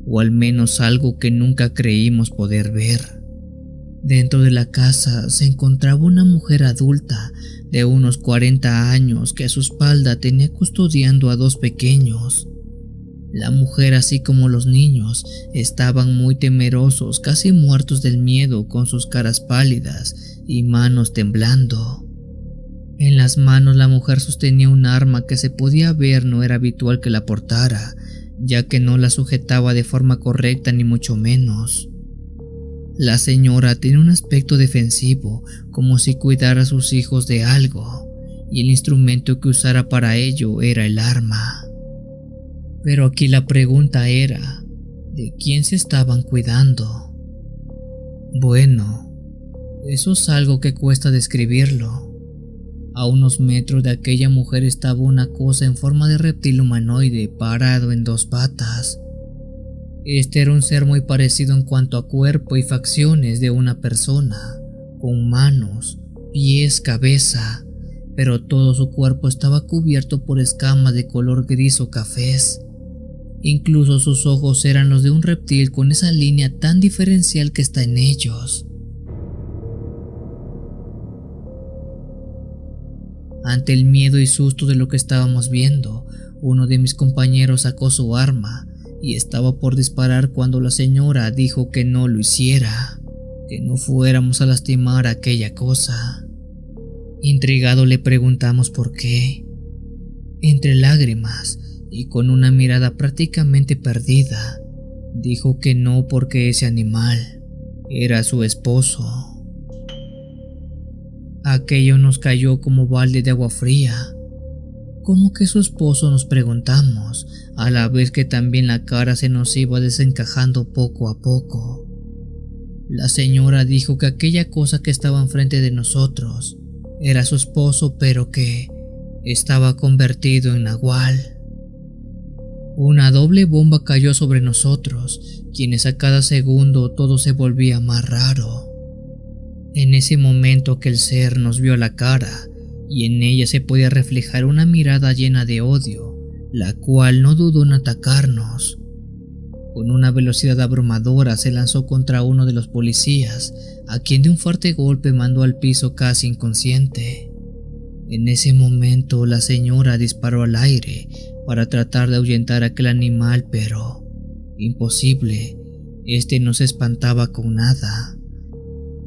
o al menos algo que nunca creímos poder ver. Dentro de la casa se encontraba una mujer adulta de unos 40 años que a su espalda tenía custodiando a 2 pequeños. La mujer, así como los niños, estaban muy temerosos, casi muertos del miedo, con sus caras pálidas y manos temblando. En las manos la mujer sostenía un arma que se podía ver no era habitual que la portara, ya que no la sujetaba de forma correcta ni mucho menos. La señora tenía un aspecto defensivo, como si cuidara a sus hijos de algo, y el instrumento que usara para ello era el arma. Pero aquí la pregunta era, ¿de quién se estaban cuidando? Bueno, eso es algo que cuesta describirlo. A unos metros de aquella mujer estaba una cosa en forma de reptil humanoide parado en 2 patas. Este era un ser muy parecido en cuanto a cuerpo y facciones de una persona, con manos, pies, cabeza, pero todo su cuerpo estaba cubierto por escamas de color gris o cafés. Incluso sus ojos eran los de un reptil con esa línea tan diferencial que está en ellos. Ante el miedo y susto de lo que estábamos viendo, uno de mis compañeros sacó su arma y estaba por disparar cuando la señora dijo que no lo hiciera, que no fuéramos a lastimar a aquella cosa. Intrigado le preguntamos por qué. Entre lágrimas y con una mirada prácticamente perdida, dijo que no porque ese animal era su esposo. Aquello nos cayó como balde de agua fría. ¿Cómo que su esposo?, nos preguntamos, a la vez que también la cara se nos iba desencajando poco a poco. La señora dijo que aquella cosa que estaba enfrente de nosotros era su esposo, pero que estaba convertido en nahual. Una doble bomba cayó sobre nosotros, quienes a cada segundo todo se volvía más raro. En ese momento aquel ser nos vio a la cara y en ella se podía reflejar una mirada llena de odio, la cual no dudó en atacarnos. Con una velocidad abrumadora se lanzó contra uno de los policías, a quien de un fuerte golpe mandó al piso casi inconsciente. En ese momento la señora disparó al aire para tratar de ahuyentar a aquel animal, pero imposible, este no se espantaba con nada.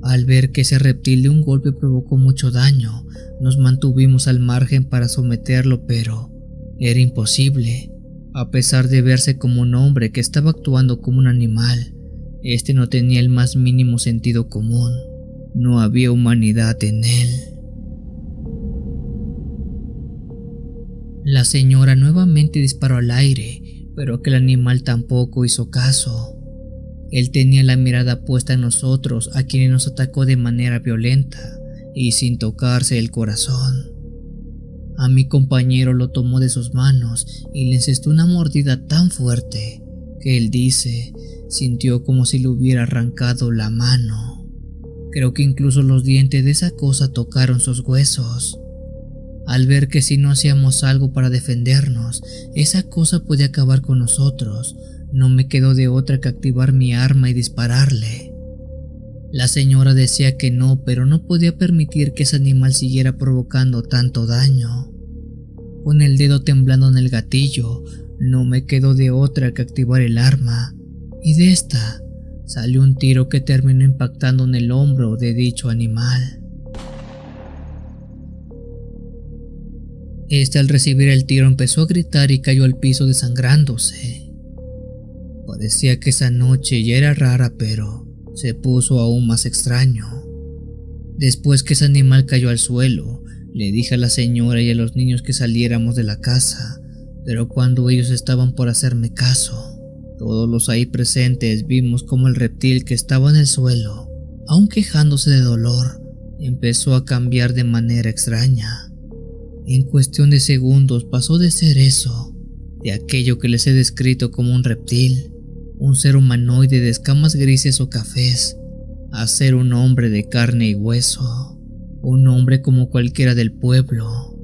Al ver que ese reptil de un golpe provocó mucho daño, nos mantuvimos al margen para someterlo, pero era imposible. A pesar de verse como un hombre que estaba actuando como un animal, este no tenía el más mínimo sentido común. No había humanidad en él. La señora nuevamente disparó al aire, pero aquel animal tampoco hizo caso. Él tenía la mirada puesta en nosotros, a quienes nos atacó de manera violenta y sin tocarse el corazón. A mi compañero lo tomó de sus manos y le encestó una mordida tan fuerte que él dice sintió como si le hubiera arrancado la mano. Creo que incluso los dientes de esa cosa tocaron sus huesos. Al ver que si no hacíamos algo para defendernos, esa cosa podía acabar con nosotros, no me quedó de otra que activar mi arma y dispararle. La señora decía que no, pero no podía permitir que ese animal siguiera provocando tanto daño. Con el dedo temblando en el gatillo, no me quedó de otra que activar el arma, y de esta salió un tiro que terminó impactando en el hombro de dicho animal. Este, al recibir el tiro, empezó a gritar y cayó al piso desangrándose. Parecía que esa noche ya era rara, pero se puso aún más extraño. Después que ese animal cayó al suelo, le dije a la señora y a los niños que saliéramos de la casa, pero cuando ellos estaban por hacerme caso, todos los ahí presentes vimos como el reptil que estaba en el suelo, aun quejándose de dolor, empezó a cambiar de manera extraña. En cuestión de segundos pasó de ser eso, de aquello que les he descrito como un reptil, un ser humanoide de escamas grises o cafés, a ser un hombre de carne y hueso, un hombre como cualquiera del pueblo.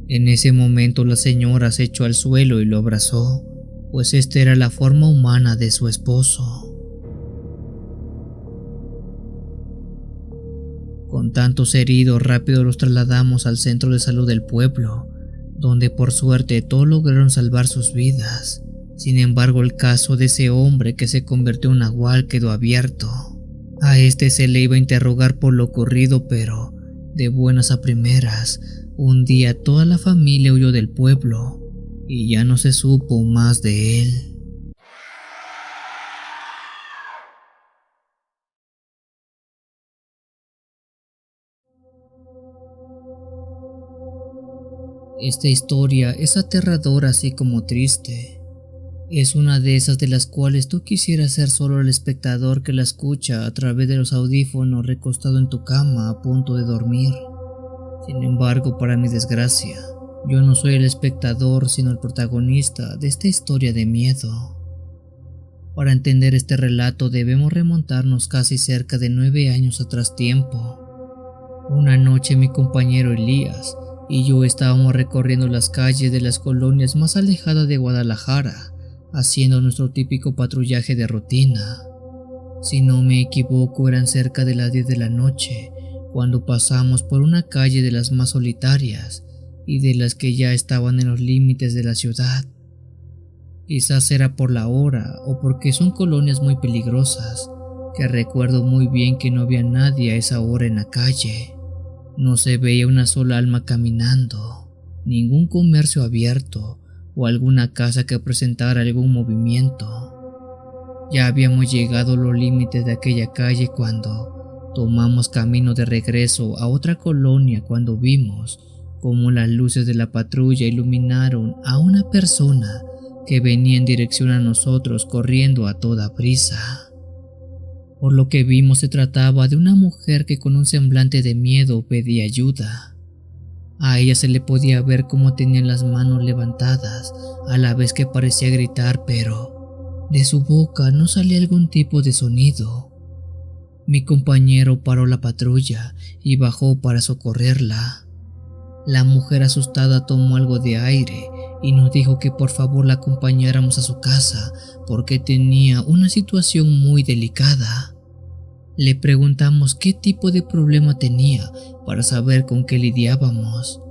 En ese momento la señora se echó al suelo y lo abrazó, pues esta era la forma humana de su esposo. Con tantos heridos, rápido los trasladamos al centro de salud del pueblo, donde por suerte todos lograron salvar sus vidas. Sin embargo, el caso de ese hombre que se convirtió en nahual quedó abierto. A este se le iba a interrogar por lo ocurrido, pero de buenas a primeras, un día toda la familia huyó del pueblo y ya no se supo más de él. Esta historia es aterradora así como triste. Es una de esas de las cuales tú quisieras ser solo el espectador que la escucha a través de los audífonos recostado en tu cama a punto de dormir. Sin embargo, para mi desgracia, yo no soy el espectador sino el protagonista de esta historia de miedo. Para entender este relato debemos remontarnos casi cerca de 9 años atrás tiempo. Una noche mi compañero Elías y yo estábamos recorriendo las calles de las colonias más alejadas de Guadalajara, haciendo nuestro típico patrullaje de rutina. Si no me equivoco, eran cerca de las 10 de la noche, cuando pasamos por una calle de las más solitarias y de las que ya estaban en los límites de la ciudad. Quizás era por la hora o porque son colonias muy peligrosas, que recuerdo muy bien que no había nadie a esa hora en la calle. No se veía una sola alma caminando, ningún comercio abierto o alguna casa que presentara algún movimiento. Ya habíamos llegado a los límites de aquella calle cuando tomamos camino de regreso a otra colonia, cuando vimos como las luces de la patrulla iluminaron a una persona que venía en dirección a nosotros corriendo a toda prisa. Por lo que vimos, se trataba de una mujer que con un semblante de miedo pedía ayuda. A ella se le podía ver cómo tenía las manos levantadas, a la vez que parecía gritar, pero de su boca no salía algún tipo de sonido. Mi compañero paró la patrulla y bajó para socorrerla. La mujer asustada tomó algo de aire y nos dijo que por favor la acompañáramos a su casa porque tenía una situación muy delicada. Le preguntamos qué tipo de problema tenía para saber con qué lidiábamos.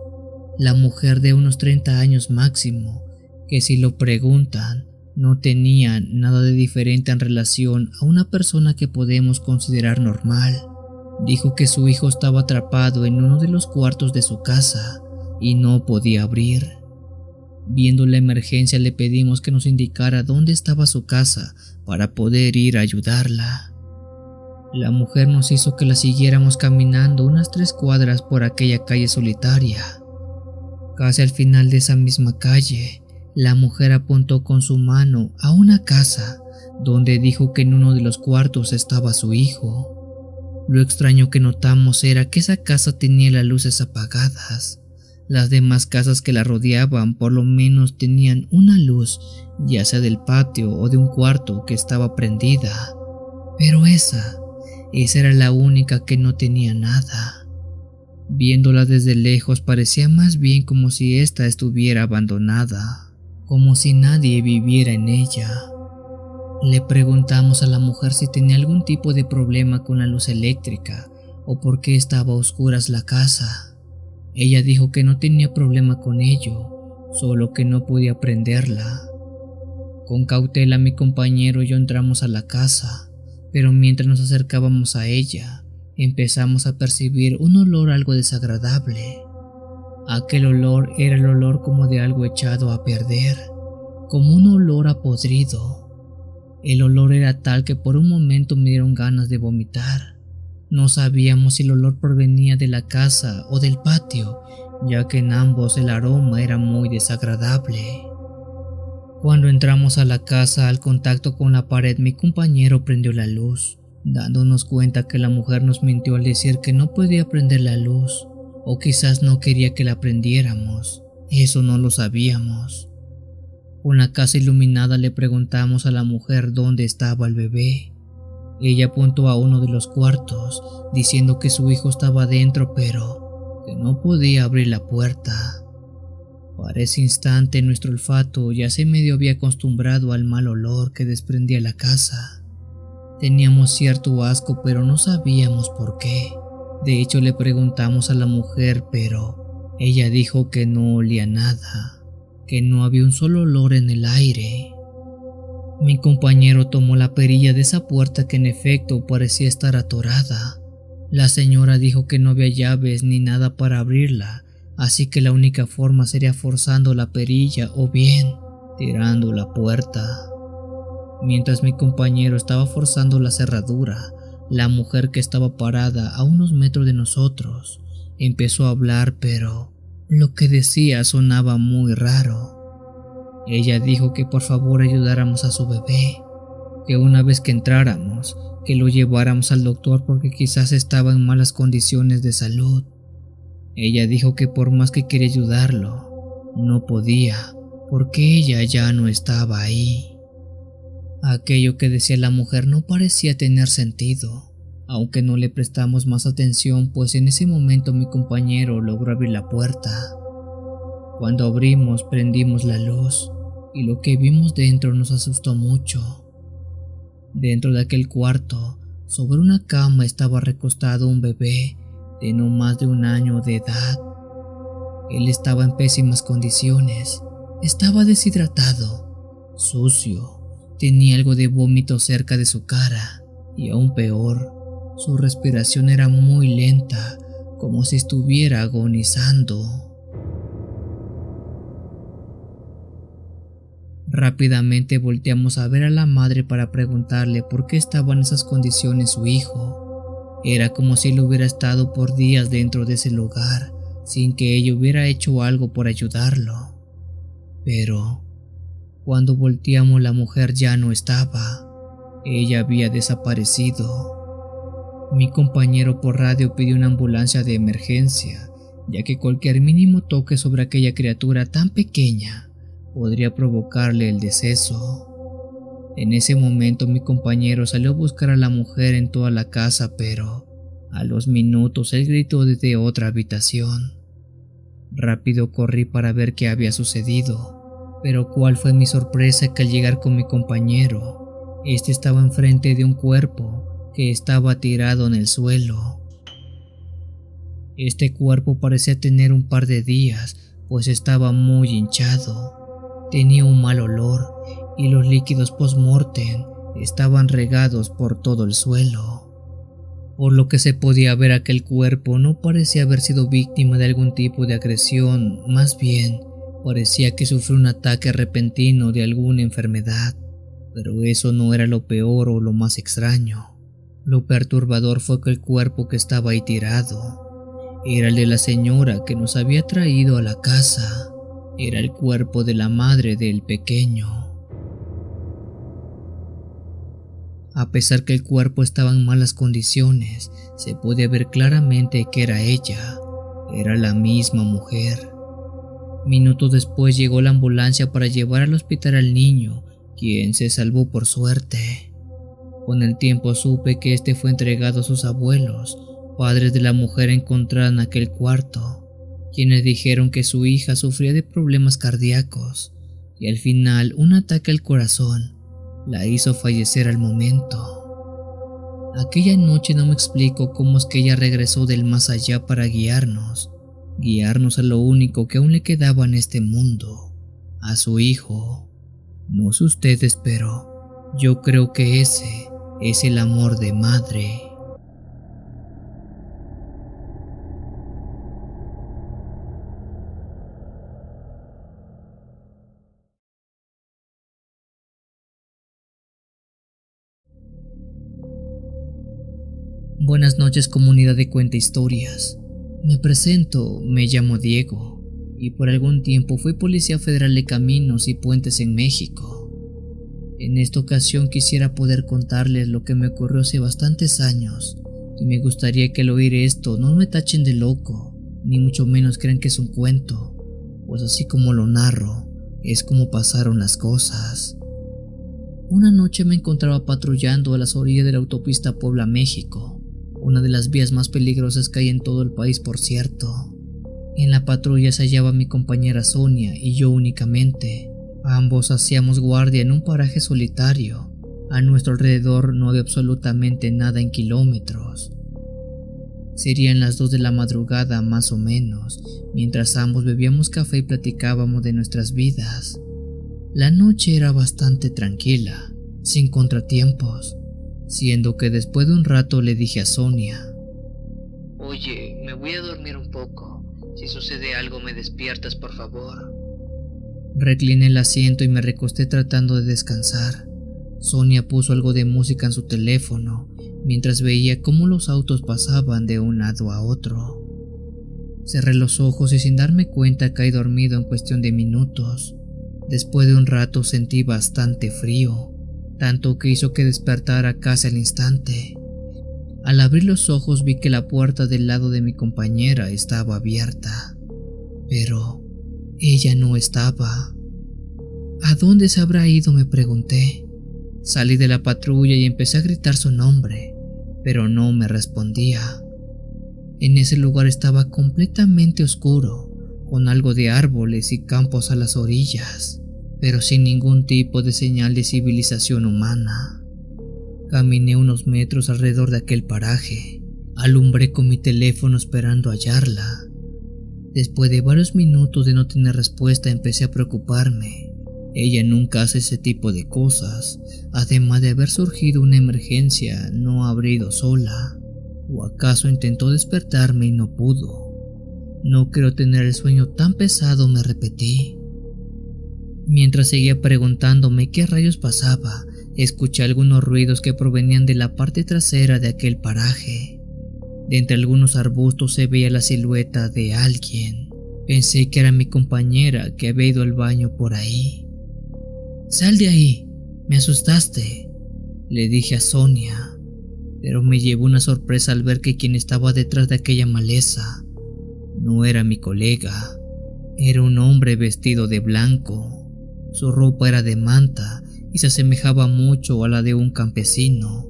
La mujer, de unos 30 años máximo, que si lo preguntan, no tenía nada de diferente en relación a una persona que podemos considerar normal. Dijo que su hijo estaba atrapado en uno de los cuartos de su casa y no podía abrir. Viendo la emergencia, le pedimos que nos indicara dónde estaba su casa para poder ir a ayudarla. La mujer nos hizo que la siguiéramos caminando unas 3 cuadras por aquella calle solitaria. Casi al final de esa misma calle, la mujer apuntó con su mano a una casa donde dijo que en uno de los cuartos estaba su hijo. Lo extraño que notamos era que esa casa tenía las luces apagadas, Las demás casas que la rodeaban por lo menos tenían una luz, ya sea del patio o de un cuarto que estaba prendida, pero esa era la única que no tenía nada. Viéndola desde lejos parecía más bien como si ésta estuviera abandonada, como si nadie viviera en ella. Le preguntamos a la mujer si tenía algún tipo de problema con la luz eléctrica o por qué estaba a oscuras la casa. Ella dijo que no tenía problema con ello, solo que no podía prenderla. Con cautela mi compañero y yo entramos a la casa, pero mientras nos acercábamos a ella, empezamos a percibir un olor algo desagradable. Aquel olor era el olor como de algo echado a perder, como un olor a podrido. El olor era tal que por un momento me dieron ganas de vomitar. No sabíamos si el olor provenía de la casa o del patio, ya que en ambos el aroma era muy desagradable. Cuando entramos a la casa, al contacto con la pared, mi compañero prendió la luz, dándonos cuenta que la mujer nos mintió al decir que no podía prender la luz, o quizás no quería que la prendiéramos. Eso no lo sabíamos. Con la casa iluminada le preguntamos a la mujer dónde estaba el bebé. Ella apuntó a uno de los cuartos, diciendo que su hijo estaba dentro, pero que no podía abrir la puerta. Para ese instante nuestro olfato ya se medio había acostumbrado al mal olor que desprendía la casa. Teníamos cierto asco, pero no sabíamos por qué. De hecho, le preguntamos a la mujer, pero ella dijo que no olía nada, que no había un solo olor en el aire. Mi compañero tomó la perilla de esa puerta que en efecto parecía estar atorada. La señora dijo que no había llaves ni nada para abrirla, así que la única forma sería forzando la perilla o bien tirando la puerta. Mientras mi compañero estaba forzando la cerradura, la mujer que estaba parada a unos metros de nosotros empezó a hablar, pero lo que decía sonaba muy raro. Ella dijo que por favor ayudáramos a su bebé, que una vez que entráramos, que lo lleváramos al doctor porque quizás estaba en malas condiciones de salud. Ella dijo que por más que quería ayudarlo, no podía, porque ella ya no estaba ahí. Aquello que decía la mujer no parecía tener sentido, aunque no le prestamos más atención, pues en ese momento mi compañero logró abrir la puerta. Cuando abrimos, prendimos la luz, y lo que vimos dentro nos asustó mucho. Dentro de aquel cuarto, sobre una cama estaba recostado un bebé de no más de 1 año de edad. Él estaba en pésimas condiciones, estaba deshidratado, sucio, tenía algo de vómito cerca de su cara y aún peor, su respiración era muy lenta, como si estuviera agonizando. Rápidamente volteamos a ver a la madre para preguntarle por qué estaba en esas condiciones su hijo. Era como si él hubiera estado por días dentro de ese lugar, sin que ella hubiera hecho algo por ayudarlo. Pero cuando volteamos, la mujer ya no estaba. Ella había desaparecido. Mi compañero por radio pidió una ambulancia de emergencia, ya que cualquier mínimo toque sobre aquella criatura tan pequeña podría provocarle el deceso. En ese momento mi compañero salió a buscar a la mujer en toda la casa, pero a los minutos él gritó desde otra habitación. Rápido corrí para ver qué había sucedido, pero cuál fue mi sorpresa que al llegar con mi compañero, este estaba enfrente de un cuerpo que estaba tirado en el suelo. Este cuerpo parecía tener un par de días, pues estaba muy hinchado. Tenía un mal olor y los líquidos post-mortem estaban regados por todo el suelo. Por lo que se podía ver, aquel cuerpo no parecía haber sido víctima de algún tipo de agresión, más bien parecía que sufrió un ataque repentino de alguna enfermedad. Pero eso no era lo peor o lo más extraño. Lo perturbador fue que el cuerpo que estaba ahí tirado era el de la señora que nos había traído a la casa. Era el cuerpo de la madre del pequeño. A pesar que el cuerpo estaba en malas condiciones, se podía ver claramente que era ella. Era la misma mujer. Minutos después llegó la ambulancia para llevar al hospital al niño, quien se salvó por suerte. Con el tiempo supe que este fue entregado a sus abuelos, padres de la mujer encontrada en aquel cuarto, quienes dijeron que su hija sufría de problemas cardíacos y al final un ataque al corazón la hizo fallecer al momento. Aquella noche no me explico cómo es que ella regresó del más allá para guiarnos a lo único que aún le quedaba en este mundo, a su hijo. No sé ustedes, pero yo creo que ese es el amor de madre. Buenas noches, comunidad de Cuenta Historias. Me presento, me llamo Diego y por algún tiempo fui policía federal de caminos y puentes en México. En esta ocasión quisiera poder contarles lo que me ocurrió hace bastantes años y me gustaría que al oír esto no me tachen de loco, ni mucho menos crean que es un cuento, pues así como lo narro, es como pasaron las cosas. Una noche me encontraba patrullando a las orillas de la autopista Puebla-México, una de las vías más peligrosas que hay en todo el país, por cierto. En la patrulla se hallaba mi compañera Sonia y yo únicamente. Ambos hacíamos guardia en un paraje solitario. A nuestro alrededor no había absolutamente nada en kilómetros. Serían las 2 de la madrugada más o menos, mientras ambos bebíamos café y platicábamos de nuestras vidas. La noche era bastante tranquila, sin contratiempos, siendo que después de un rato le dije a Sonia: Oye, me voy a dormir un poco. Si sucede algo me despiertas, por favor. Recliné el asiento y me recosté tratando de descansar. Sonia puso algo de música en su teléfono, mientras veía cómo los autos pasaban de un lado a otro. Cerré los ojos y sin darme cuenta caí dormido en cuestión de minutos. Después de un rato sentí bastante frío, tanto que hizo que despertara casi al instante. Al abrir los ojos vi que la puerta del lado de mi compañera estaba abierta, pero ella no estaba. ¿A dónde se habrá ido?, me pregunté. Salí de la patrulla y empecé a gritar su nombre, pero no me respondía. En ese lugar estaba completamente oscuro, con algo de árboles y campos a las orillas, pero sin ningún tipo de señal de civilización humana. Caminé unos metros alrededor de aquel paraje, alumbré con mi teléfono esperando hallarla. Después de varios minutos de no tener respuesta empecé a preocuparme. Ella nunca hace ese tipo de cosas, además de haber surgido una emergencia, no habrá ido sola. ¿O acaso intentó despertarme y no pudo? No quiero tener el sueño tan pesado, me repetí. Mientras seguía preguntándome qué rayos pasaba, escuché algunos ruidos que provenían de la parte trasera de aquel paraje. De entre algunos arbustos se veía la silueta de alguien. Pensé que era mi compañera que había ido al baño por ahí. «Sal de ahí, me asustaste», le dije a Sonia, pero me llevó una sorpresa al ver que quien estaba detrás de aquella maleza no era mi colega, era un hombre vestido de blanco. Su ropa era de manta y se asemejaba mucho a la de un campesino,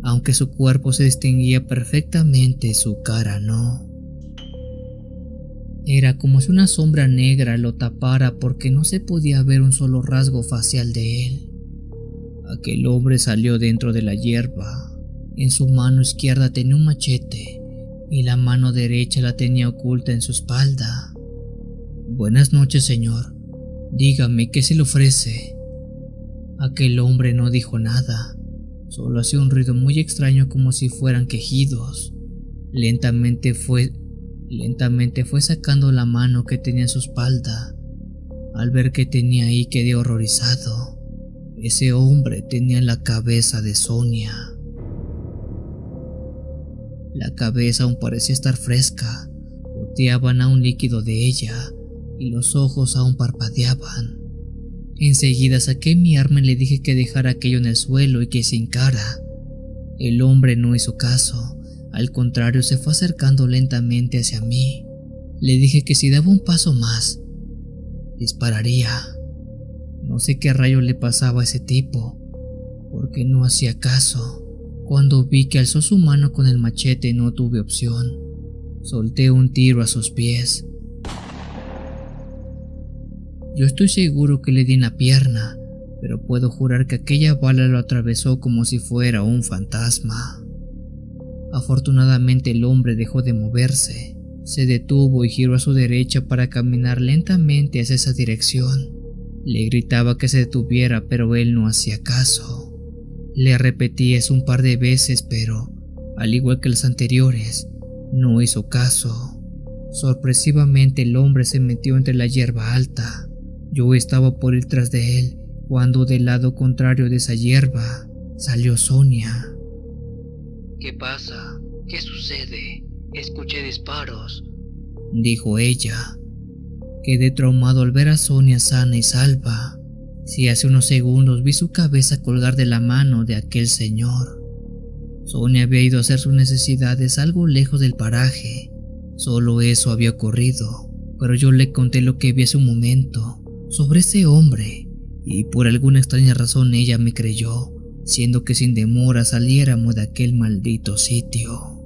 aunque su cuerpo se distinguía perfectamente, su cara no. Era como si una sombra negra lo tapara porque no se podía ver un solo rasgo facial de él. Aquel hombre salió dentro de la hierba. En su mano izquierda tenía un machete y la mano derecha la tenía oculta en su espalda. «Buenas noches, señor. Dígame, ¿qué se le ofrece?». Aquel hombre no dijo nada, solo hacía un ruido muy extraño como si fueran quejidos. Lentamente fue sacando la mano que tenía en su espalda. Al ver que tenía ahí quedé horrorizado. Ese hombre tenía la cabeza de Sonia. La cabeza aún parecía estar fresca, goteaban aún líquido de ella y los ojos aún parpadeaban. Enseguida saqué mi arma y le dije que dejara aquello en el suelo y que se hincara. El hombre no hizo caso, al contrario se fue acercando lentamente hacia mí. Le dije que si daba un paso más, dispararía. No sé qué rayo le pasaba a ese tipo, porque no hacía caso. Cuando vi que alzó su mano con el machete no tuve opción. Solté un tiro a sus pies. Yo estoy seguro que le di en la pierna, pero puedo jurar que aquella bala lo atravesó como si fuera un fantasma. Afortunadamente el hombre dejó de moverse, se detuvo y giró a su derecha para caminar lentamente hacia esa dirección. Le gritaba que se detuviera, pero él no hacía caso. Le repetí eso un par de veces, pero, al igual que los anteriores, no hizo caso. Sorpresivamente el hombre se metió entre la hierba alta. Yo estaba por ir tras de él, cuando del lado contrario de esa hierba salió Sonia. ¿Qué pasa? ¿Qué sucede? Escuché disparos, dijo ella. Quedé traumado al ver a Sonia sana y salva. Si hace unos segundos vi su cabeza colgar de la mano de aquel señor. Sonia había ido a hacer sus necesidades algo lejos del paraje. Solo eso había ocurrido, pero yo le conté lo que vi hace un momento sobre ese hombre, y por alguna extraña razón ella me creyó, siendo que sin demora saliéramos de aquel maldito sitio.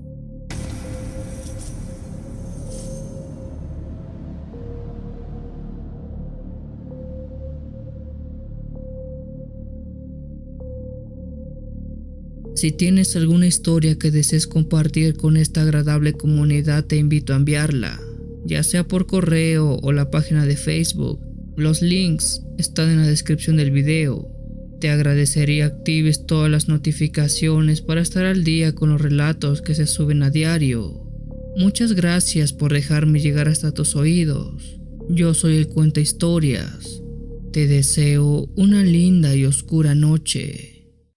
Si tienes alguna historia que desees compartir con esta agradable comunidad, te invito a enviarla, ya sea por correo o la página de Facebook. Los links están en la descripción del video. Te agradecería actives todas las notificaciones para estar al día con los relatos que se suben a diario. Muchas gracias por dejarme llegar hasta tus oídos. Yo soy el Cuenta Historias. Te deseo una linda y oscura noche.